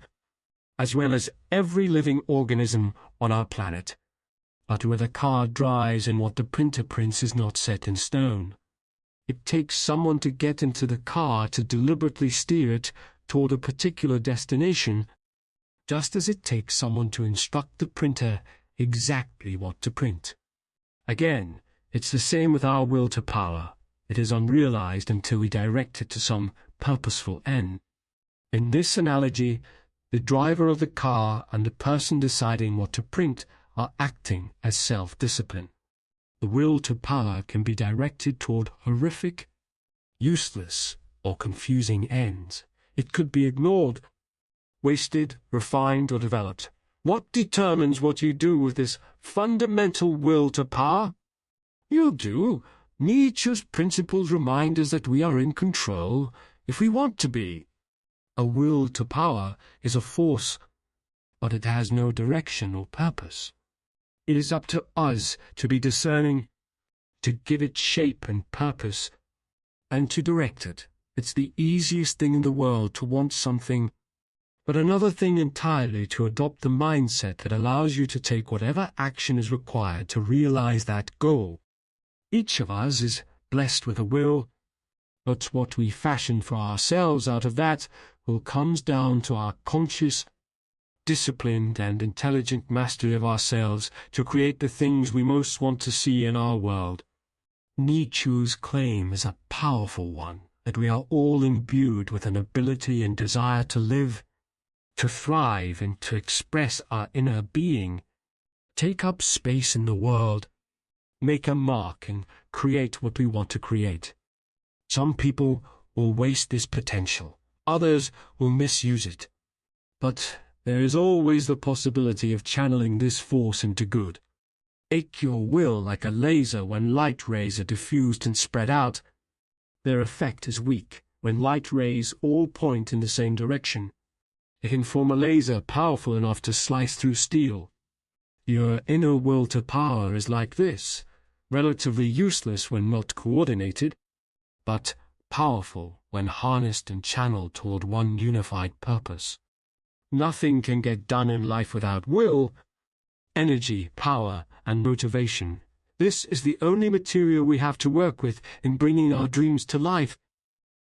as well as every living organism on our planet. But where the car drives and what the printer prints is not set in stone. It takes someone to get into the car to deliberately steer it toward a particular destination, just as it takes someone to instruct the printer exactly what to print. Again, it's the same with our will to power. It is unrealized until we direct it to some purposeful end. In this analogy, the driver of the car and the person deciding what to print are acting as self-discipline. The will to power can be directed toward horrific, useless, or confusing ends. It could be ignored, wasted, refined, or developed. What determines what you do with this fundamental will to power? You do. Nietzsche's principles remind us that we are in control if we want to be. A will to power is a force, but it has no direction or purpose. It is up to us to be discerning, to give it shape and purpose, and to direct it. It's the easiest thing in the world to want something, but another thing entirely to adopt the mindset that allows you to take whatever action is required to realize that goal. Each of us is blessed with a will, but what we fashion for ourselves out of that will comes down to our conscious, disciplined and intelligent mastery of ourselves to create the things we most want to see in our world. Nietzsche's claim is a powerful one, that we are all imbued with an ability and desire to live, to thrive, and to express our inner being, take up space in the world, make a mark, and create what we want to create. Some people will waste this potential, others will misuse it. But there is always the possibility of channeling this force into good. Ache your will like a laser when light rays are diffused and spread out. Their effect is weak when light rays all point in the same direction. It can form a laser powerful enough to slice through steel. Your inner will to power is like this, relatively useless when not coordinated, but powerful when harnessed and channeled toward one unified purpose. Nothing can get done in life without will, energy, power, and motivation. This is the only material we have to work with in bringing our dreams to life.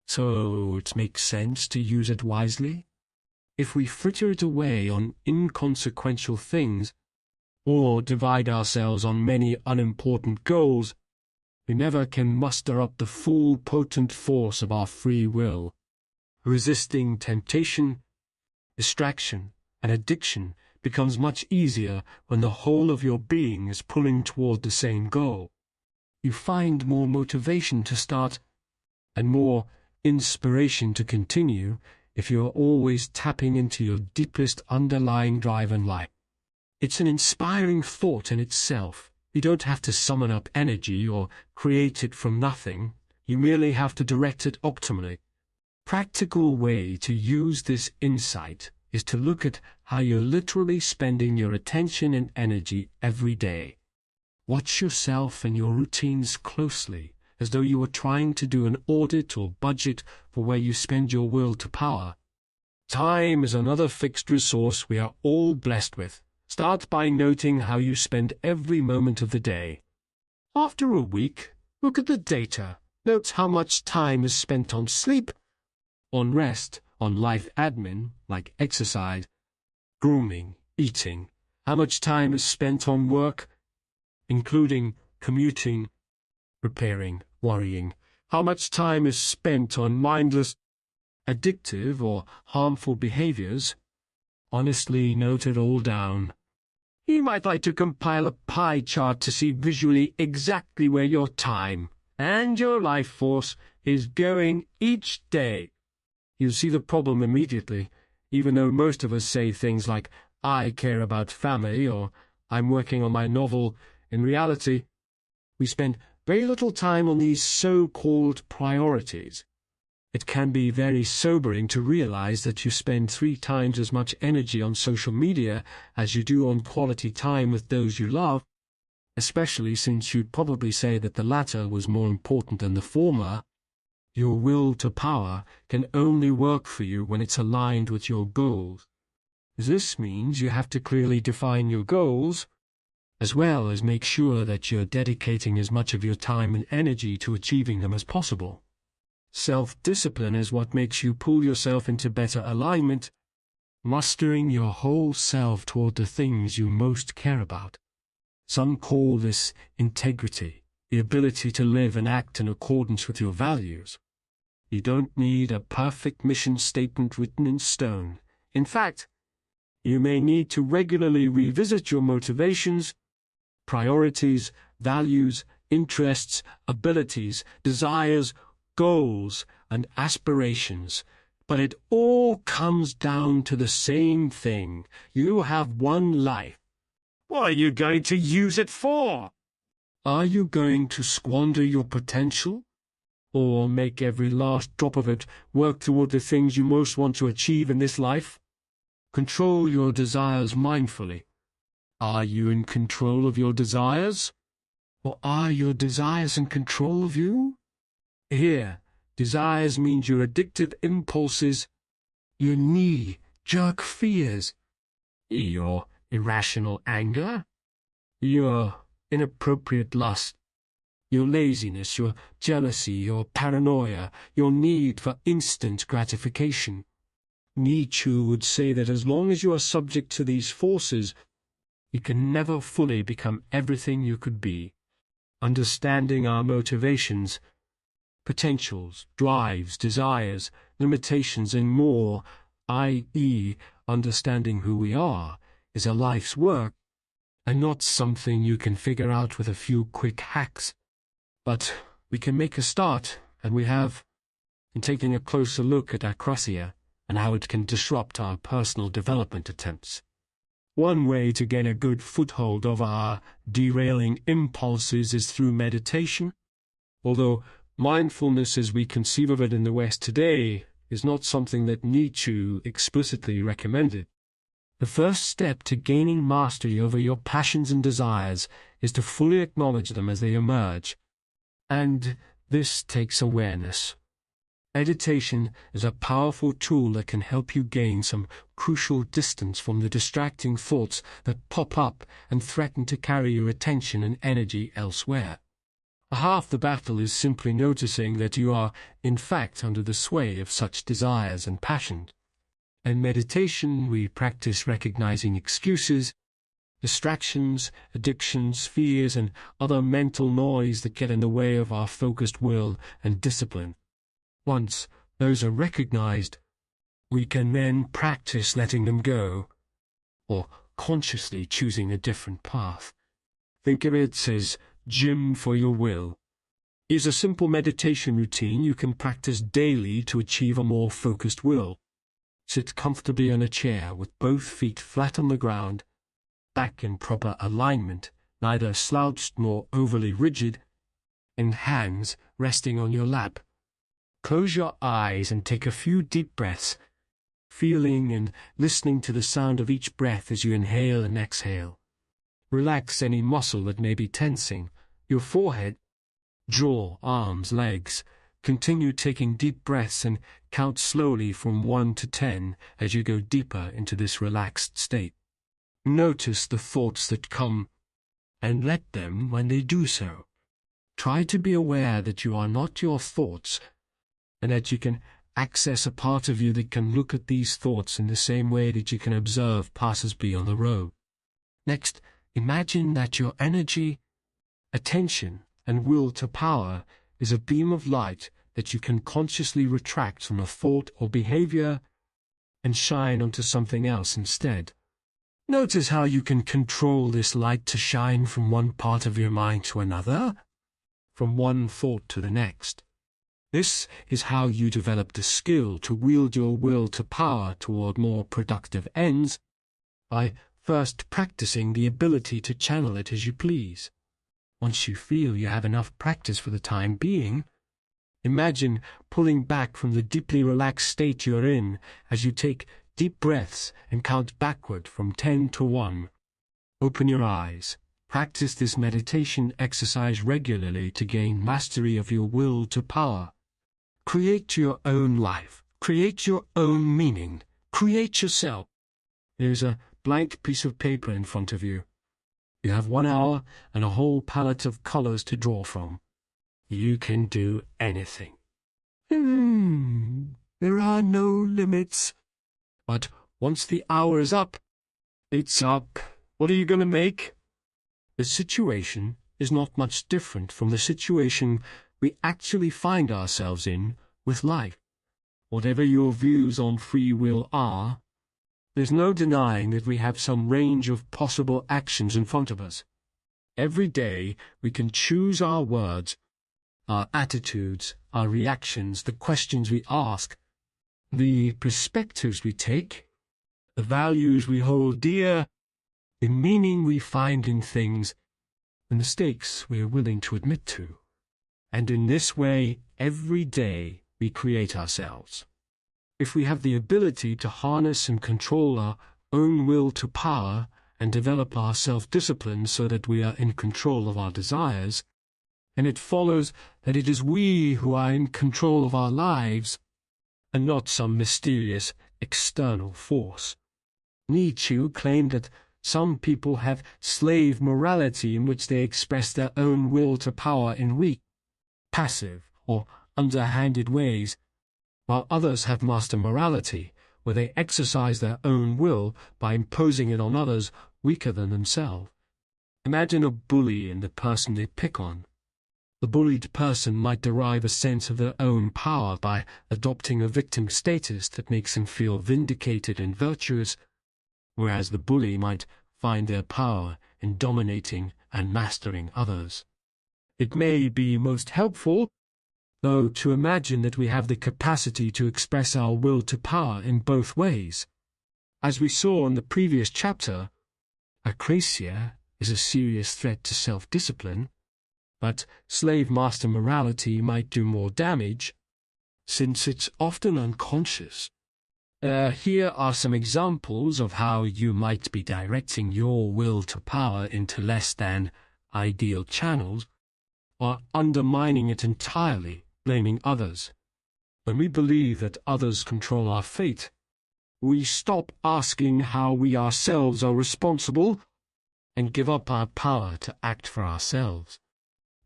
So it makes sense to use it wisely. If we fritter it away on inconsequential things, or divide ourselves on many unimportant goals, we never can muster up the full potent force of our free will. Resisting temptation, distraction, and addiction becomes much easier when the whole of your being is pulling toward the same goal. You find more motivation to start and more inspiration to continue if you are always tapping into your deepest underlying drive in life. It's an inspiring thought in itself. You don't have to summon up energy or create it from nothing. You merely have to direct it optimally. Practical way to use this insight is to look at how you're literally spending your attention and energy every day. Watch yourself and your routines closely, as though you were trying to do an audit or budget for where you spend your will to power. Time is another fixed resource we are all blessed with. Start by noting how you spend every moment of the day. After a week, look at the data. Note how much time is spent on sleep, on rest, on life admin, like exercise, grooming, eating. How much time is spent on work, including commuting, preparing, worrying. How much time is spent on mindless, addictive, or harmful behaviors. Honestly, note it all down. You might like to compile a pie chart to see visually exactly where your time and your life force is going each day. You'll see the problem immediately, even though most of us say things like, I care about family, or I'm working on my novel. In reality, we spend very little time on these so-called priorities. It can be very sobering to realize that you spend 3 times as much energy on social media as you do on quality time with those you love, especially since you'd probably say that the latter was more important than the former. Your will to power can only work for you when it's aligned with your goals. This means you have to clearly define your goals, as well as make sure that you're dedicating as much of your time and energy to achieving them as possible. Self-discipline is what makes you pull yourself into better alignment, mustering your whole self toward the things you most care about. Some call this integrity, the ability to live and act in accordance with your values. You don't need a perfect mission statement written in stone. In fact, you may need to regularly revisit your motivations, priorities, values, interests, abilities, desires, goals, and aspirations. But it all comes down to the same thing. You have one life. What are you going to use it for? Are you going to squander your potential, or make every last drop of it work toward the things you most want to achieve in this life? Control your desires mindfully. Are you in control of your desires? Or are your desires in control of you? Here, desires means your addictive impulses, your knee-jerk fears, your irrational anger, your inappropriate lust, your laziness, your jealousy, your paranoia, your need for instant gratification. Nietzsche would say that as long as you are subject to these forces, you can never fully become everything you could be. Understanding our motivations, potentials, drives, desires, limitations, and more, i.e., understanding who we are, is a life's work, and not something you can figure out with a few quick hacks. But we can make a start, and we have, in taking a closer look at acrasia and how it can disrupt our personal development attempts. One way to gain a good foothold of our derailing impulses is through meditation, although mindfulness as we conceive of it in the West today is not something that Nietzsche explicitly recommended. The first step to gaining mastery over your passions and desires is to fully acknowledge them as they emerge, and this takes awareness. Meditation is a powerful tool that can help you gain some crucial distance from the distracting thoughts that pop up and threaten to carry your attention and energy elsewhere. Half the battle is simply noticing that you are, in fact, under the sway of such desires and passions. In meditation, we practice recognizing excuses, distractions, addictions, fears, and other mental noise that get in the way of our focused will and discipline. Once those are recognized, we can then practice letting them go, or consciously choosing a different path. Think of it as gym for your will. It's a simple meditation routine you can practice daily to achieve a more focused will. Sit comfortably in a chair with both feet flat on the ground, back in proper alignment, neither slouched nor overly rigid, and hands resting on your lap. Close your eyes and take a few deep breaths, feeling and listening to the sound of each breath as you inhale and exhale. Relax any muscle that may be tensing, your forehead, jaw, arms, legs. Continue taking deep breaths and count slowly from 1 to 10 as you go deeper into this relaxed state. Notice the thoughts that come, and let them when they do so. Try to be aware that you are not your thoughts, and that you can access a part of you that can look at these thoughts in the same way that you can observe passers-by on the road. Next, imagine that your energy, attention, and will to power is a beam of light that you can consciously retract from a thought or behavior and shine onto something else instead. Notice how you can control this light to shine from one part of your mind to another, from one thought to the next. This is how you develop the skill to wield your will to power toward more productive ends, by first practicing the ability to channel it as you please. Once you feel you have enough practice for the time being, imagine pulling back from the deeply relaxed state you're in as you take deep breaths and count backward from 10 to 1. Open your eyes. Practice this meditation exercise regularly to gain mastery of your will to power. Create your own life. Create your own meaning. Create yourself. There's a blank piece of paper in front of you. You have 1 hour and a whole palette of colors to draw from. You can do anything. There are no limits. But once the hour is up, it's up. What are you going to make? The situation is not much different from the situation we actually find ourselves in with life. Whatever your views on free will are, there's no denying that we have some range of possible actions in front of us. Every day we can choose our words, our attitudes, our reactions, the questions we ask, the perspectives we take, the values we hold dear, the meaning we find in things, the mistakes we are willing to admit to. And in this way, every day we create ourselves. If we have the ability to harness and control our own will to power and develop our self-discipline so that we are in control of our desires, and it follows that it is we who are in control of our lives, and not some mysterious external force. Nietzsche claimed that some people have slave morality in which they express their own will to power in weak, passive, or underhanded ways, while others have master morality, where they exercise their own will by imposing it on others weaker than themselves. Imagine a bully and the person they pick on. The bullied person might derive a sense of their own power by adopting a victim status that makes them feel vindicated and virtuous, whereas the bully might find their power in dominating and mastering others. It may be most helpful, though, to imagine that we have the capacity to express our will to power in both ways. As we saw in the previous chapter, acrasia is a serious threat to self-discipline, but slave-master morality might do more damage, since it's often unconscious. Here are some examples of how you might be directing your will to power into less than ideal channels, or undermining it entirely, blaming others. When we believe that others control our fate, we stop asking how we ourselves are responsible and give up our power to act for ourselves.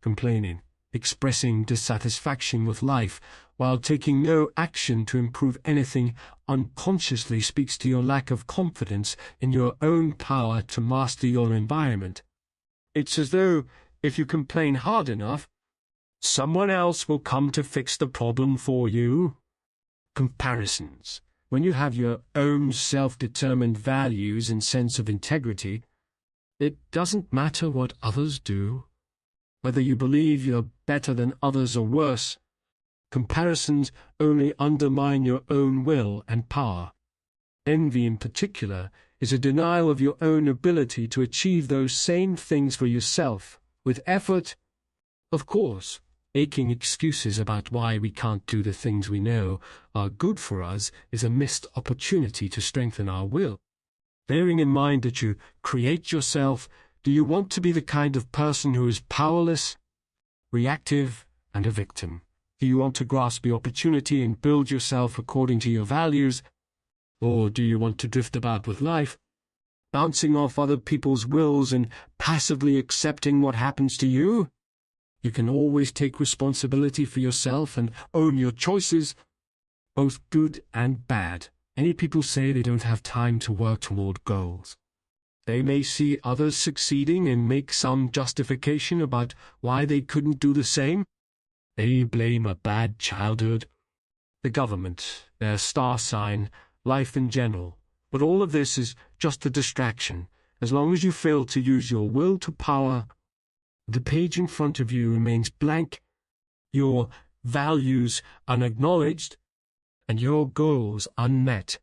Complaining, expressing dissatisfaction with life while taking no action to improve anything unconsciously speaks to your lack of confidence in your own power to master your environment. It's as though, if you complain hard enough, someone else will come to fix the problem for you. Comparisons. When you have your own self-determined values and sense of integrity, it doesn't matter what others do. Whether you believe you're better than others or worse, comparisons only undermine your own will and power. Envy in particular is a denial of your own ability to achieve those same things for yourself, with effort. Of course, aching excuses about why we can't do the things we know are good for us is a missed opportunity to strengthen our will. Bearing in mind that you create yourself, Do you want to be the kind of person who is powerless, reactive, and a victim? Do you want to grasp the opportunity and build yourself according to your values? Or do you want to drift about with life, bouncing off other people's wills and passively accepting what happens to you? You can always take responsibility for yourself and own your choices, both good and bad. Many people say they don't have time to work toward goals. They may see others succeeding and make some justification about why they couldn't do the same. They blame a bad childhood, the government, their star sign, life in general. But all of this is just a distraction. As long as you fail to use your will to power, the page in front of you remains blank, your values unacknowledged, and your goals unmet.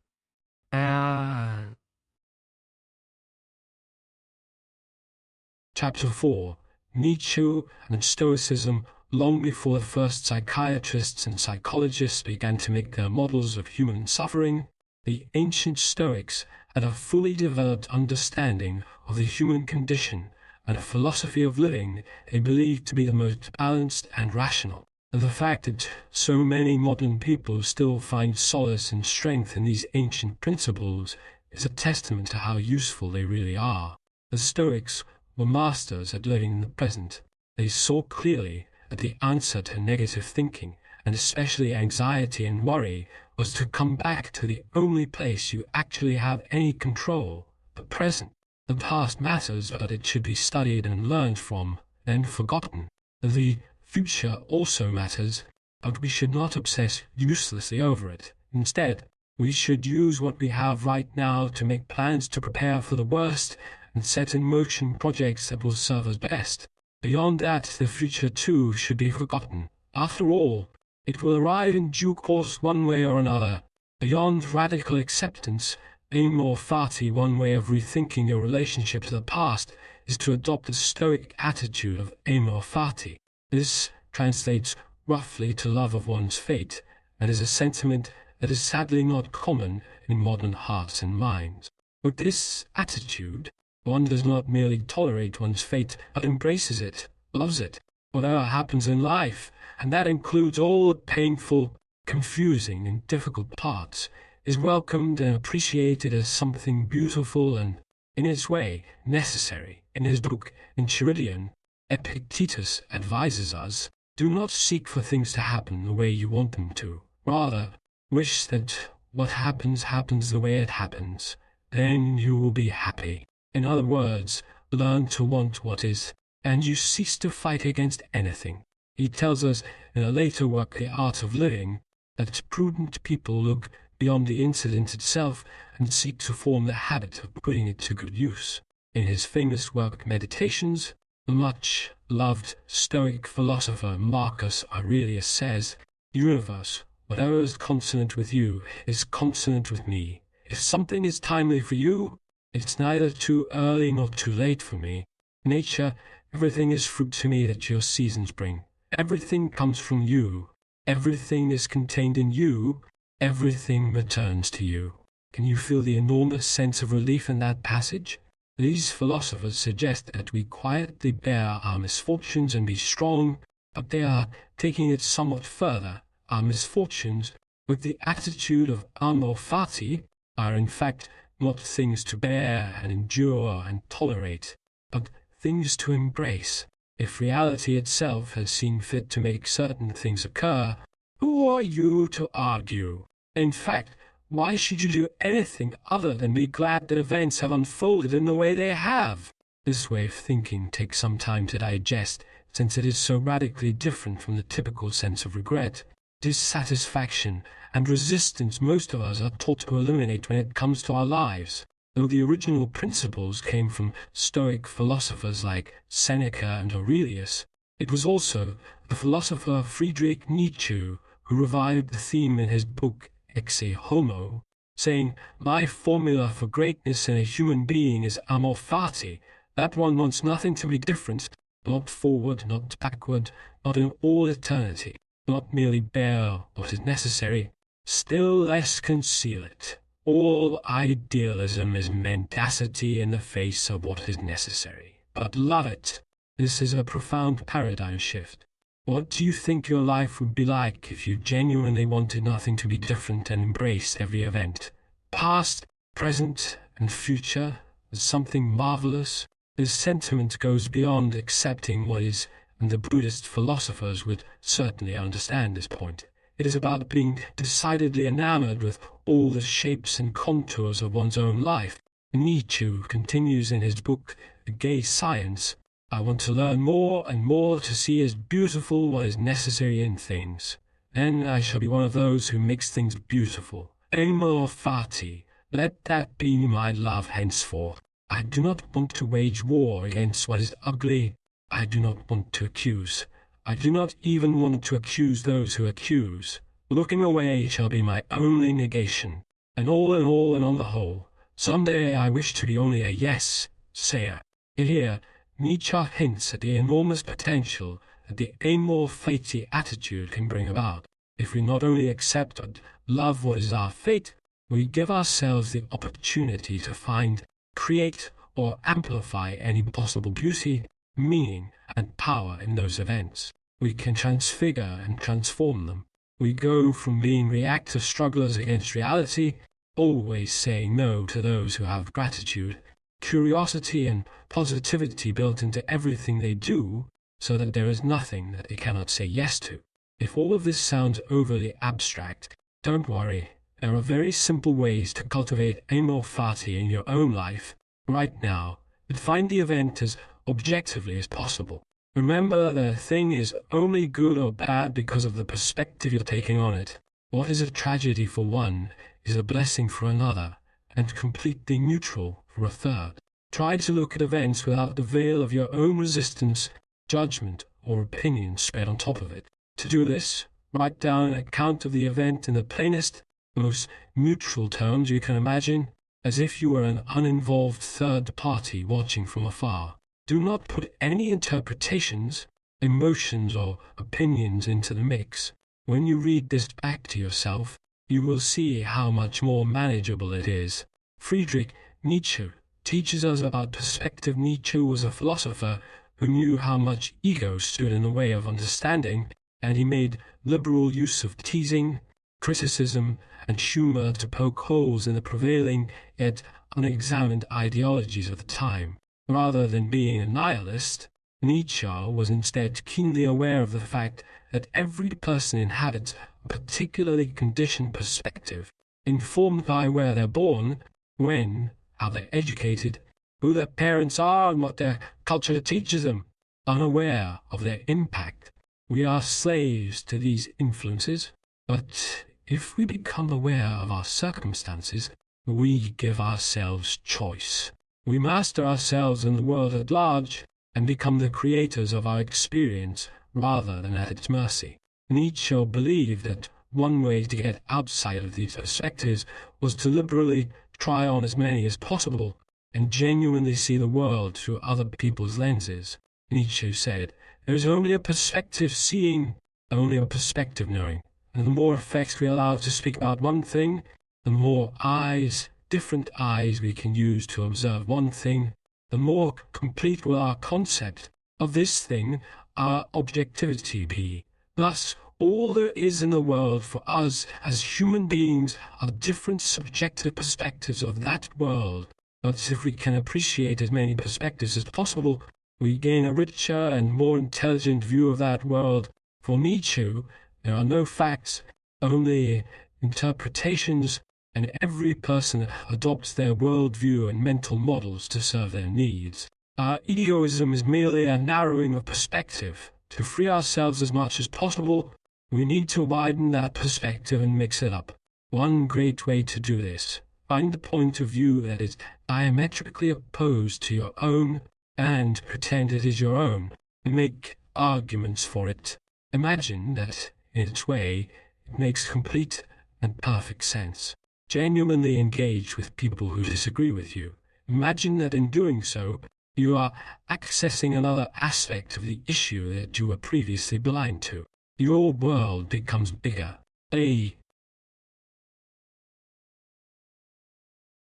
Chapter 4. Nietzsche and Stoicism. Long before the first psychiatrists and psychologists began to make their models of human suffering, the ancient Stoics had a fully developed understanding of the human condition and a philosophy of living they believed to be the most balanced and rational. And the fact that so many modern people still find solace and strength in these ancient principles is a testament to how useful they really are. The Stoics were masters at living in the present. They saw clearly that the answer to negative thinking, and especially anxiety and worry, was to come back to the only place you actually have any control, the present. The past matters, but it should be studied and learned from, then forgotten. The future also matters, but we should not obsess uselessly over it. Instead, we should use what we have right now to make plans to prepare for the worst and set in motion projects that will serve us best. Beyond that, the future too should be forgotten. After all, it will arrive in due course one way or another. Beyond radical acceptance, amor fati, one way of rethinking your relationship to the past, is to adopt the Stoic attitude of amor fati. This translates roughly to love of one's fate, and is a sentiment that is sadly not common in modern hearts and minds. With this attitude, one does not merely tolerate one's fate, but embraces it, loves it, whatever happens in life, and that includes all the painful, confusing, and difficult parts, is welcomed and appreciated as something beautiful and, in its way, necessary. In his book, Enchiridion, Epictetus advises us, do not seek for things to happen the way you want them to. Rather, wish that what happens happens the way it happens. Then you will be happy. In other words, learn to want what is, and you cease to fight against anything. He tells us in a later work, The Art of Living, that prudent people look beyond the incident itself and seek to form the habit of putting it to good use. In his famous work Meditations, the much-loved Stoic philosopher Marcus Aurelius says, "The universe, whatever is consonant with you, is consonant with me. If something is timely for you, it's neither too early nor too late for me. Nature, everything is fruit to me that your seasons bring. Everything comes from you. Everything is contained in you. Everything returns to you." Can you feel the enormous sense of relief in that passage? These philosophers suggest that we quietly bear our misfortunes and be strong, but they are taking it somewhat further. Our misfortunes, with the attitude of amor fati, are in fact not things to bear and endure and tolerate, but things to embrace. If reality itself has seen fit to make certain things occur, who are you to argue? In fact, why should you do anything other than be glad that events have unfolded in the way they have? This way of thinking takes some time to digest, since it is so radically different from the typical sense of regret, dissatisfaction, and resistance most of us are taught to eliminate when it comes to our lives. Though the original principles came from Stoic philosophers like Seneca and Aurelius, it was also the philosopher Friedrich Nietzsche who revived the theme in his book Ecce Homo, saying, "My formula for greatness in a human being is amor fati. That one wants nothing to be different, not forward, not backward, not in all eternity, not merely bear what is necessary, still less conceal it. All idealism is mendacity in the face of what is necessary." but love it. This is a profound paradigm shift. What do you think your life would be like if you genuinely wanted nothing to be different and embraced every event, past, present, and future, as something marvelous? This sentiment goes beyond accepting what is, and the Buddhist philosophers would certainly understand this point. It is about being decidedly enamored with all the shapes and contours of one's own life. Nietzsche continues in his book, The Gay Science, I want to learn more and more to see as beautiful what is necessary in things. Then I shall be one of those who makes things beautiful. Amor fati, let that be my love henceforth. I do not want to wage war against what is ugly. I do not want to accuse. I do not even want to accuse those who accuse. Looking away shall be my only negation. And all in all and on the whole, some day I wish to be only a yes-sayer. Here, Nietzsche hints at the enormous potential that the amor fati attitude can bring about. If we not only accept and love what is our fate, we give ourselves the opportunity to find, create, or amplify any possible beauty, meaning, and power in those events. We can transfigure and transform them. We go from being reactive strugglers against reality, always saying no to those who have gratitude, curiosity and positivity built into everything they do, so that there is nothing that they cannot say yes to. If all of this sounds overly abstract, don't worry. There are very simple ways to cultivate amor fati in your own life, right now, but find the event as objectively as possible. Remember that a thing is only good or bad because of the perspective you're taking on it. What is a tragedy for one is a blessing for another, and completely neutral for a third. Try to look at events without the veil of your own resistance, judgment, or opinion spread on top of it. To do this, write down an account of the event in the plainest, most neutral terms you can imagine, as if you were an uninvolved third party watching from afar. Do not put any interpretations, emotions, or opinions into the mix. When you read this back to yourself, you will see how much more manageable it is. Friedrich Nietzsche teaches us about perspective. Nietzsche was a philosopher who knew how much ego stood in the way of understanding, and he made liberal use of teasing, criticism, and humor to poke holes in the prevailing yet unexamined ideologies of the time. Rather than being a nihilist, Nietzsche was instead keenly aware of the fact that every person inhabits a particularly conditioned perspective, informed by where they're born, when, how they're educated, who their parents are and what their culture teaches them. Unaware of their impact, we are slaves to these influences, but if we become aware of our circumstances, we give ourselves choice. We master ourselves and the world at large, and become the creators of our experience rather than at its mercy. Nietzsche believed that one way to get outside of these perspectives was to liberally try on as many as possible and genuinely see the world through other people's lenses. Nietzsche said, there is only a perspective seeing, only a perspective knowing, and the more effects we allow to speak about one thing, the more eyes, different eyes we can use to observe one thing, the more complete will our concept of this thing, our objectivity be. Thus, all there is in the world for us as human beings are different subjective perspectives of that world. But if we can appreciate as many perspectives as possible, we gain a richer and more intelligent view of that world. For Nietzsche, there are no facts, only interpretations, and every person adopts their worldview and mental models to serve their needs. Our egoism is merely a narrowing of perspective. To free ourselves as much as possible, we need to widen that perspective and mix it up. One great way to do this, find a point of view that is diametrically opposed to your own and pretend it is your own, and make arguments for it. Imagine that, in its way, it makes complete and perfect sense. Genuinely engage with people who disagree with you. Imagine that in doing so, you are accessing another aspect of the issue that you were previously blind to. Your world becomes bigger.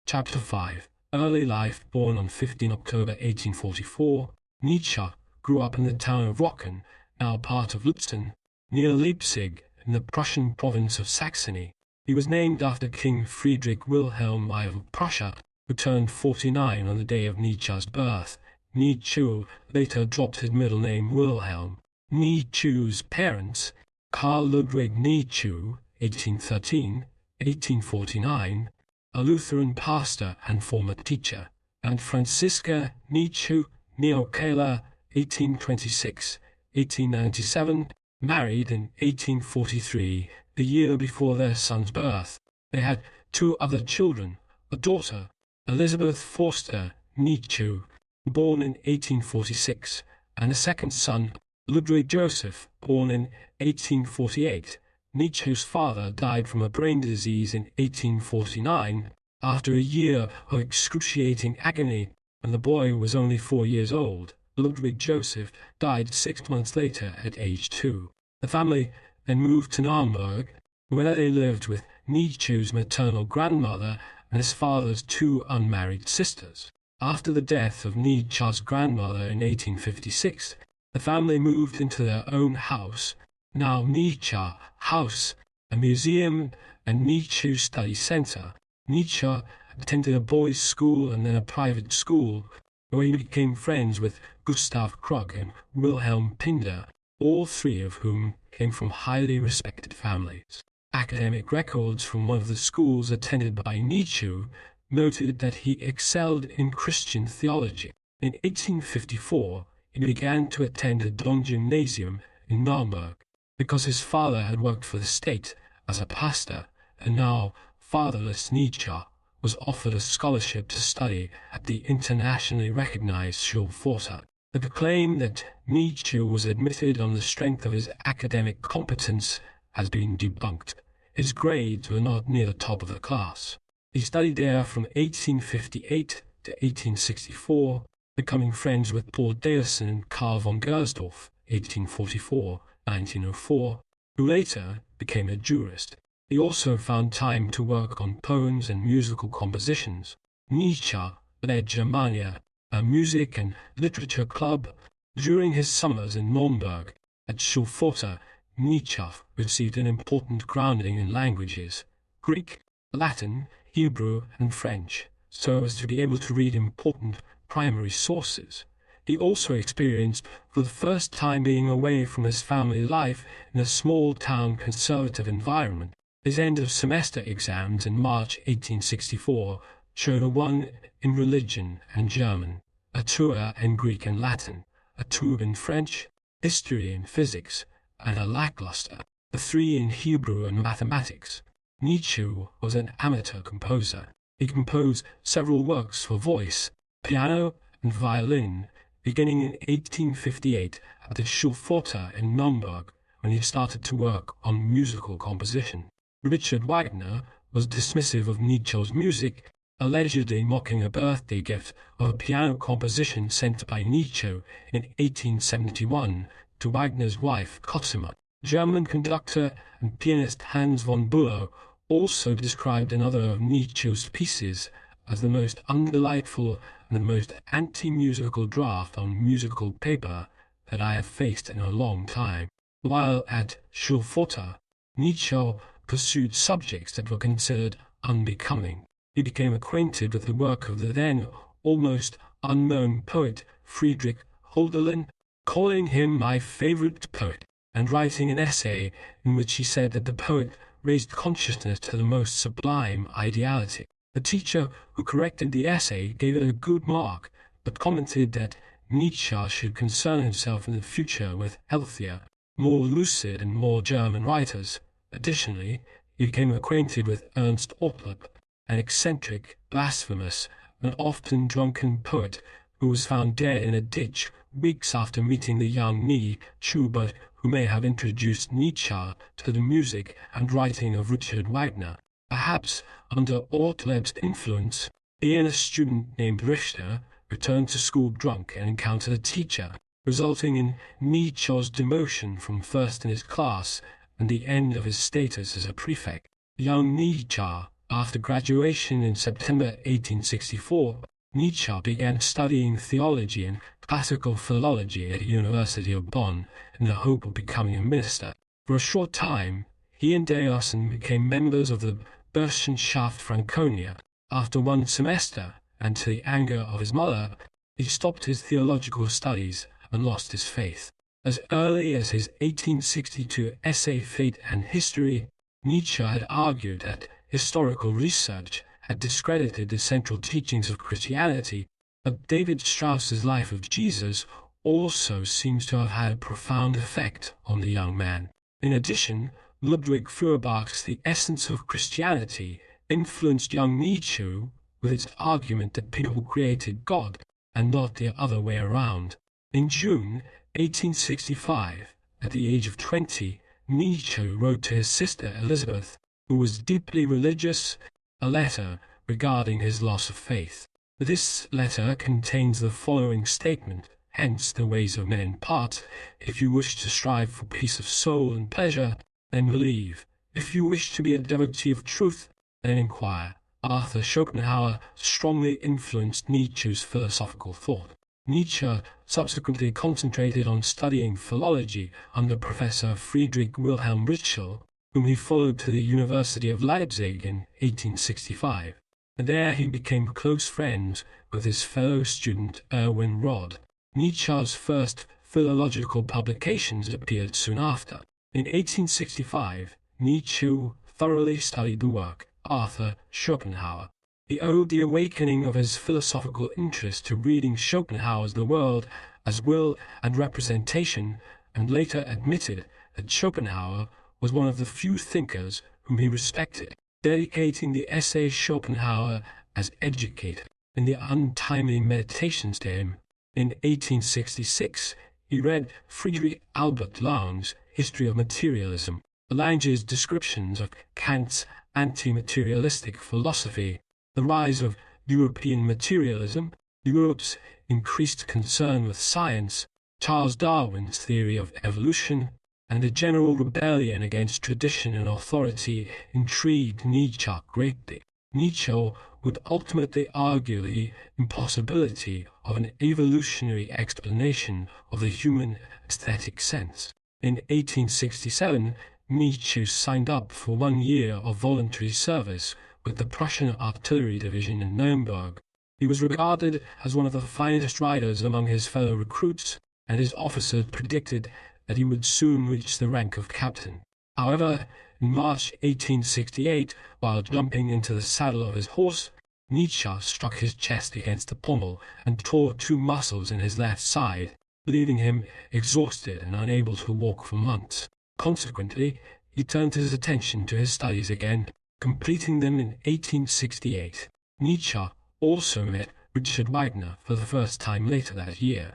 Chapter 5. Early life. Born on 15 October 1844, Nietzsche grew up in the town of Rocken, now part of Lutzen, near Leipzig, in the Prussian province of Saxony. He was named after King Friedrich Wilhelm I of Prussia, who turned 49 on the day of Nietzsche's birth. Nietzsche later dropped his middle name Wilhelm. Nietzsche's parents, Karl Ludwig Nietzsche, 1813–1849, a Lutheran pastor and former teacher, and Franziska Nietzsche Neokala, 1826–1897, married in 1843, the year before their son's birth. They had 2 other children, a daughter, Elizabeth Forster Nietzsche, born in 1846, and a second son, Ludwig Joseph, born in 1848. Nietzsche's father died from a brain disease in 1849 after a year of excruciating agony, and the boy was only 4 years old. Ludwig Joseph died 6 months later at age 2. The family then moved to Naumburg, where they lived with Nietzsche's maternal grandmother and his father's 2 unmarried sisters. After the death of Nietzsche's grandmother in 1856, the family moved into their own house, now Nietzsche House, a museum and Nietzsche Study Center. Nietzsche attended a boys' school and then a private school, where he became friends with Gustav Krug and Wilhelm Pinder, all 3 of whom came from highly respected families. Academic records from one of the schools attended by Nietzsche noted that he excelled in Christian theology. In 1854, he began to attend a Don Gymnasium in Naumburg, because his father had worked for the state as a pastor, and now fatherless Nietzsche was offered a scholarship to study at the internationally recognized Schulpforta. The claim that Nietzsche was admitted on the strength of his academic competence has been debunked. His grades were not near the top of the class. He studied there from 1858 to 1864, becoming friends with Paul Dayerson and Karl von Gersdorff, 1844–1904, who later became a jurist. He also found time to work on poems and musical compositions. Nietzsche led Germania, a music and literature club. During his summers in Naumburg, at Schulpforta, Nietzsche received an important grounding in languages, Greek, Latin, Hebrew, and French, so as to be able to read important primary sources. He also experienced for the first time being away from his family life in a small-town conservative environment. His end-of-semester exams in March 1864 showed a 1 in religion and German, a 2 in Greek and Latin, a 2 in French, history and physics, and a lackluster, a 3 in Hebrew and mathematics. Nietzsche was an amateur composer. He composed several works for voice, piano, and violin, beginning in 1858 at the Schulpforta in Naumburg, when he started to work on musical composition. Richard Wagner was dismissive of Nietzsche's music, allegedly mocking a birthday gift of a piano composition sent by Nietzsche in 1871 to Wagner's wife Cosima. German conductor and pianist Hans von Bülow also described another of Nietzsche's pieces as the most undelightful and the most anti-musical draft on musical paper that I have faced in a long time. While at Schulpforta, Nietzsche pursued subjects that were considered unbecoming. He became acquainted with the work of the then almost unknown poet Friedrich Hölderlin, calling him my favorite poet, and writing an essay in which he said that the poet raised consciousness to the most sublime ideality. The teacher who corrected the essay gave it a good mark, but commented that Nietzsche should concern himself in the future with healthier, more lucid and more German writers. Additionally, he became acquainted with Ernst Ortlieb, an eccentric, blasphemous, and often drunken poet who was found dead in a ditch weeks after meeting the young Nietzsche, but who may have introduced Nietzsche to the music and writing of Richard Wagner. Perhaps under Ortlieb's influence, he and a student named Richter returned to school drunk and encountered a teacher, resulting in Nietzsche's demotion from first in his class and the end of his status as a prefect. Young Nietzsche, after graduation in September 1864, Nietzsche began studying theology and classical philology at the University of Bonn in the hope of becoming a minister. For a short time, he and Dayerson became members of the Burschenschaft Franconia. After one semester, and to the anger of his mother, he stopped his theological studies and lost his faith. As early as his 1862 essay Fate and History, Nietzsche had argued that historical research had discredited the central teachings of Christianity, but David Strauss's Life of Jesus also seems to have had a profound effect on the young man. In addition, Ludwig Feuerbach's The Essence of Christianity influenced young Nietzsche with its argument that people created God and not the other way around. In June 1865, at the age of 20, Nietzsche wrote to his sister Elizabeth, who was deeply religious, a letter regarding his loss of faith. This letter contains the following statement: "Hence the ways of men part. If you wish to strive for peace of soul and pleasure, then believe. If you wish to be a devotee of truth, then inquire." Arthur Schopenhauer strongly influenced Nietzsche's philosophical thought. Nietzsche subsequently concentrated on studying philology under Professor Friedrich Wilhelm Ritschl, whom he followed to the University of Leipzig in 1865. And there he became close friends with his fellow student Erwin Rodd. Nietzsche's first philological publications appeared soon after. In 1865, Nietzsche thoroughly studied the work Arthur Schopenhauer. He owed the awakening of his philosophical interest to reading Schopenhauer's The World as Will and Representation, and later admitted that Schopenhauer was one of the few thinkers whom he respected, dedicating the essay Schopenhauer as Educator in the Untimely Meditations to him. In 1866, he read Friedrich Albert Lange's History of Materialism, Lange's descriptions of Kant's anti-materialistic philosophy, the rise of European materialism, Europe's increased concern with science, Charles Darwin's theory of evolution, and the general rebellion against tradition and authority intrigued Nietzsche greatly. Nietzsche would ultimately argue the impossibility of an evolutionary explanation of the human aesthetic sense. In 1867, Nietzsche signed up for 1 year of voluntary service with the Prussian Artillery Division in Nuremberg. He was regarded as one of the finest riders among his fellow recruits, and his officers predicted that he would soon reach the rank of captain. However, in March 1868, while jumping into the saddle of his horse, Nietzsche struck his chest against the pommel and tore 2 muscles in his left side, leaving him exhausted and unable to walk for months. Consequently, he turned his attention to his studies again, completing them in 1868. Nietzsche also met Richard Wagner for the first time later that year.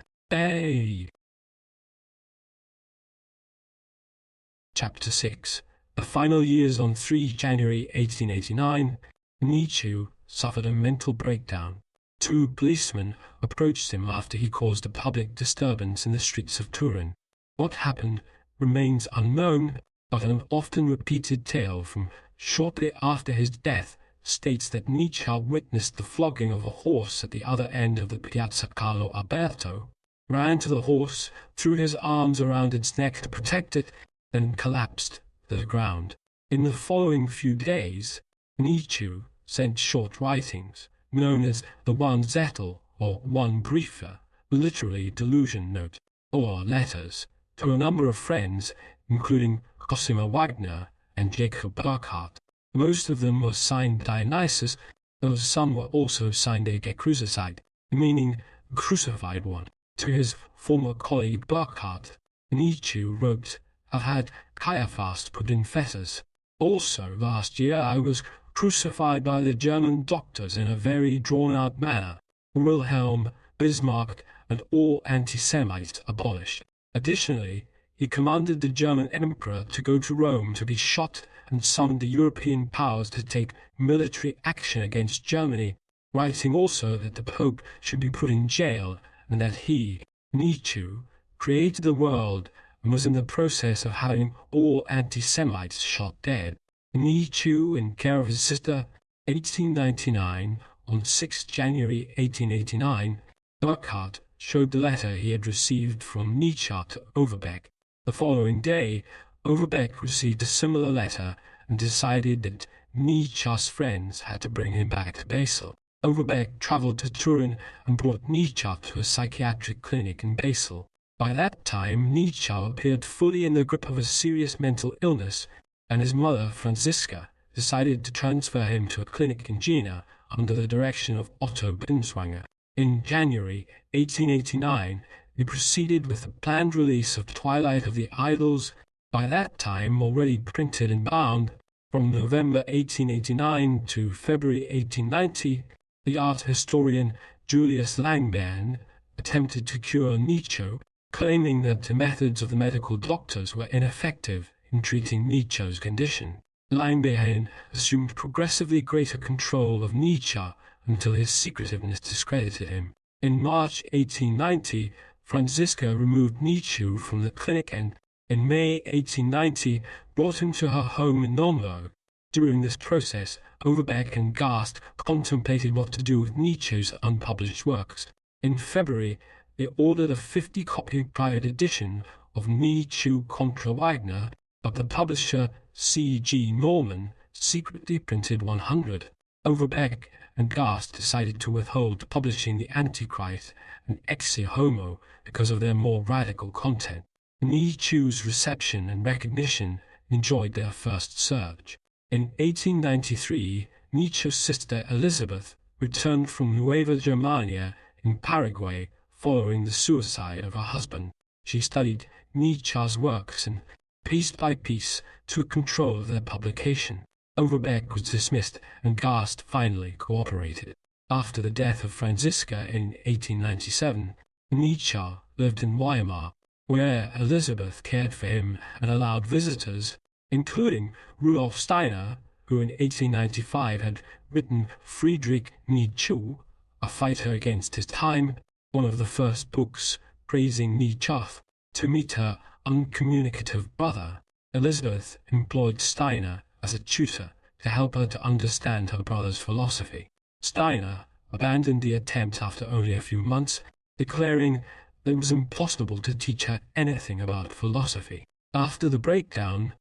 Chapter 6. The final years. On 3 January 1889, Nietzsche suffered a mental breakdown. 2 policemen approached him after he caused a public disturbance in the streets of Turin. What happened remains unknown, but an often repeated tale from shortly after his death states that Nietzsche witnessed the flogging of a horse at the other end of the Piazza Carlo Alberto, ran to the horse, threw his arms around its neck to protect it, then collapsed to the ground. In the following few days, Nietzsche sent short writings, known as the One Zettel or One Briefe, literally delusion note, or letters, to a number of friends, including Cosima Wagner and Jacob Burckhardt. Most of them were signed Dionysus, though some were also signed a Gekruzified, meaning crucified one. To his former colleague Burckhardt, Nietzsche wrote, "I've had Caiaphas put in fetters. Also, last year I was crucified by the German doctors in a very drawn-out manner. Wilhelm, Bismarck, and all anti-Semites abolished." Additionally, he commanded the German emperor to go to Rome to be shot and summoned the European powers to take military action against Germany, writing also that the Pope should be put in jail and that he, Nietzsche, created the world and was in the process of having all anti-Semites shot dead. Nietzsche, in care of his sister, 1899, on 6 January 1889, Burckhardt showed the letter he had received from Nietzsche to Overbeck. The following day, Overbeck received a similar letter and decided that Nietzsche's friends had to bring him back to Basel. Overbeck travelled to Turin and brought Nietzsche to a psychiatric clinic in Basel. By that time, Nietzsche appeared fully in the grip of a serious mental illness, and his mother, Franziska, decided to transfer him to a clinic in Jena under the direction of Otto Binswanger. In January 1889, he proceeded with the planned release of Twilight of the Idols, by that time already printed and bound. From November 1889 to February 1890, the art historian Julius Langbehn attempted to cure Nietzsche, claiming that the methods of the medical doctors were ineffective in treating Nietzsche's condition. Langbehn assumed progressively greater control of Nietzsche until his secretiveness discredited him. In March 1890, Franziska removed Nietzsche from the clinic and, in May 1890, brought him to her home in Nürnberg. During this process, Overbeck and Gast contemplated what to do with Nietzsche's unpublished works. In February, they ordered a 50-copy private edition of Nietzsche contra Wagner, but the publisher C. G. Norman secretly printed 100. Overbeck and Gast decided to withhold publishing the Antichrist and Ecce Homo because of their more radical content. Nietzsche's reception and recognition enjoyed their first surge. In 1893, Nietzsche's sister Elizabeth returned from Nueva Germania in Paraguay following the suicide of her husband. She studied Nietzsche's works and, piece by piece, took control of their publication. Overbeck was dismissed and Gast finally cooperated. After the death of Franziska in 1897, Nietzsche lived in Weimar, where Elizabeth cared for him and allowed visitors, including Rudolf Steiner, who in 1895 had written Friedrich Nietzsche, a fighter against his time, one of the first books praising Nietzsche, to meet her uncommunicative brother. Elizabeth employed Steiner as a tutor to help her to understand her brother's philosophy. Steiner abandoned the attempt after only a few months, declaring that it was impossible to teach her anything about philosophy. After the breakdown,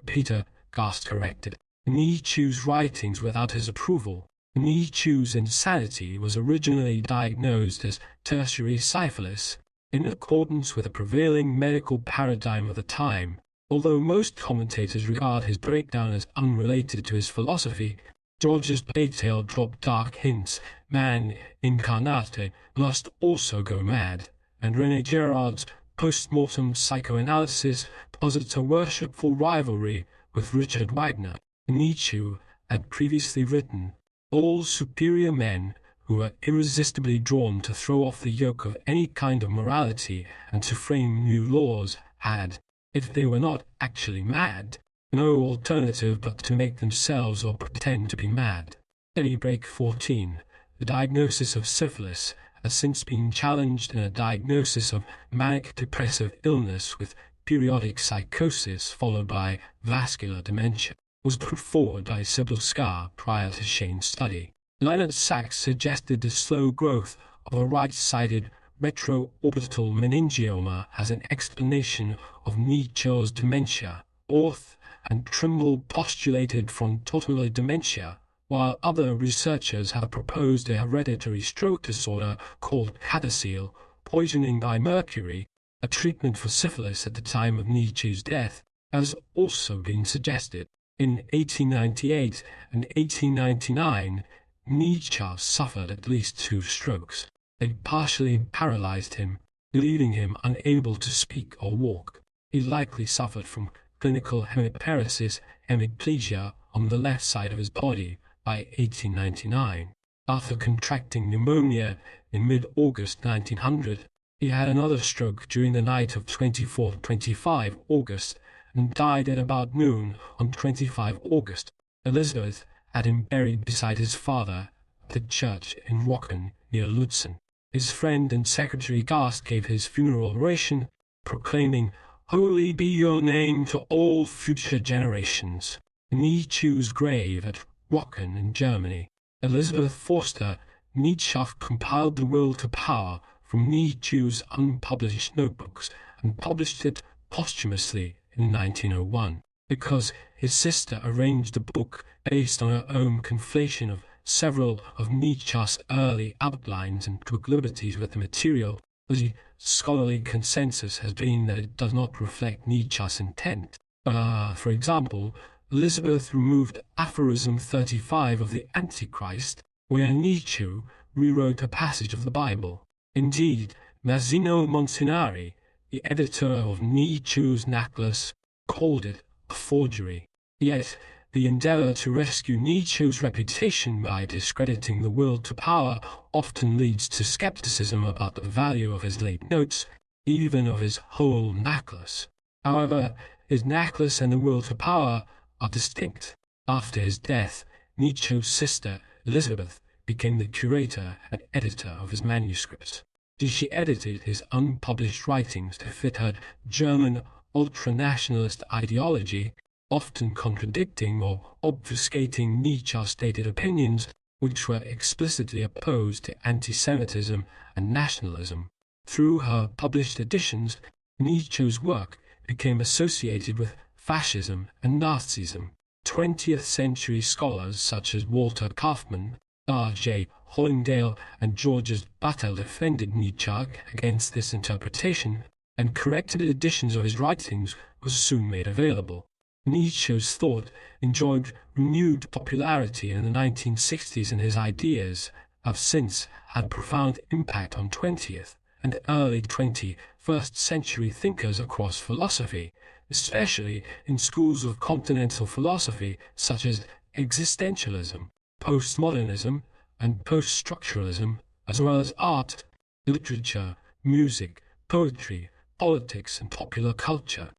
Peter Gast corrected Nietzsche's writings without his approval. Nietzsche's insanity was originally diagnosed as tertiary syphilis, in accordance with the prevailing medical paradigm of the time. Although most commentators regard his breakdown as unrelated to his philosophy, Georges Bataille dropped dark hints: man incarnate must also go mad, and René Girard's post-mortem psychoanalysis posits a worshipful rivalry with Richard Wagner. Nietzsche had previously written, "All superior men who are irresistibly drawn to throw off the yoke of any kind of morality and to frame new laws had, if they were not actually mad, no alternative but to make themselves or pretend to be mad." Daybreak 14. The diagnosis of syphilis has since been challenged in a diagnosis of manic depressive illness with periodic psychosis followed by vascular dementia, was put forward by Sybil Scar prior to Shane's study. Leonard Sachs suggested the slow growth of a right-sided retroorbital meningioma as an explanation of Nietzsche's dementia. Orth and Trimble postulated frontotemporal dementia, while other researchers have proposed a hereditary stroke disorder called CADASIL, poisoning by mercury. A treatment for syphilis at the time of Nietzsche's death has also been suggested. In 1898 and 1899, Nietzsche suffered at least 2 strokes. They partially paralyzed him, leaving him unable to speak or walk. He likely suffered from clinical hemiparesis, hemiplegia on the left side of his body by 1899. After contracting pneumonia in mid-August 1900, he had another stroke during the night of 24-25 August and died at about noon on 25 August. Elizabeth had him buried beside his father at the church in Wacken near Lutzen. His friend and secretary Gast gave his funeral oration, proclaiming, "Holy be your name to all future generations." Nietzsche's grave at Wacken in Germany. Elizabeth Forster. Nietzsche compiled The Will to Power from Nietzsche's unpublished notebooks and published it posthumously in 1901, because his sister arranged a book based on her own conflation of several of Nietzsche's early outlines and took liberties with the material. The scholarly consensus has been that it does not reflect Nietzsche's intent. For example, Elizabeth removed aphorism 35 of the Antichrist, where Nietzsche rewrote a passage of the Bible. Indeed, Mazzino Montanari, the editor of Nietzsche's Nachlass, called it a forgery. Yet, the endeavor to rescue Nietzsche's reputation by discrediting the will to power often leads to skepticism about the value of his late notes, even of his whole Nachlass. However, his Nachlass and the will to power are distinct. After his death, Nietzsche's sister, Elizabeth, became the curator and editor of his manuscripts. She edited his unpublished writings to fit her German ultranationalist ideology, often contradicting or obfuscating Nietzsche's stated opinions, which were explicitly opposed to anti-Semitism and nationalism. Through her published editions, Nietzsche's work became associated with fascism and Nazism. 20th-century scholars such as Walter Kaufmann, R.J. Hollingdale, and Georges Bataille defended Nietzsche against this interpretation, and corrected editions of his writings were soon made available. Nietzsche's thought enjoyed renewed popularity in the 1960s, and his ideas have since had a profound impact on 20th and early 21st century thinkers across philosophy, especially in schools of continental philosophy such as existentialism, postmodernism, and post-structuralism, as well as art, literature, music, poetry, politics, and popular culture.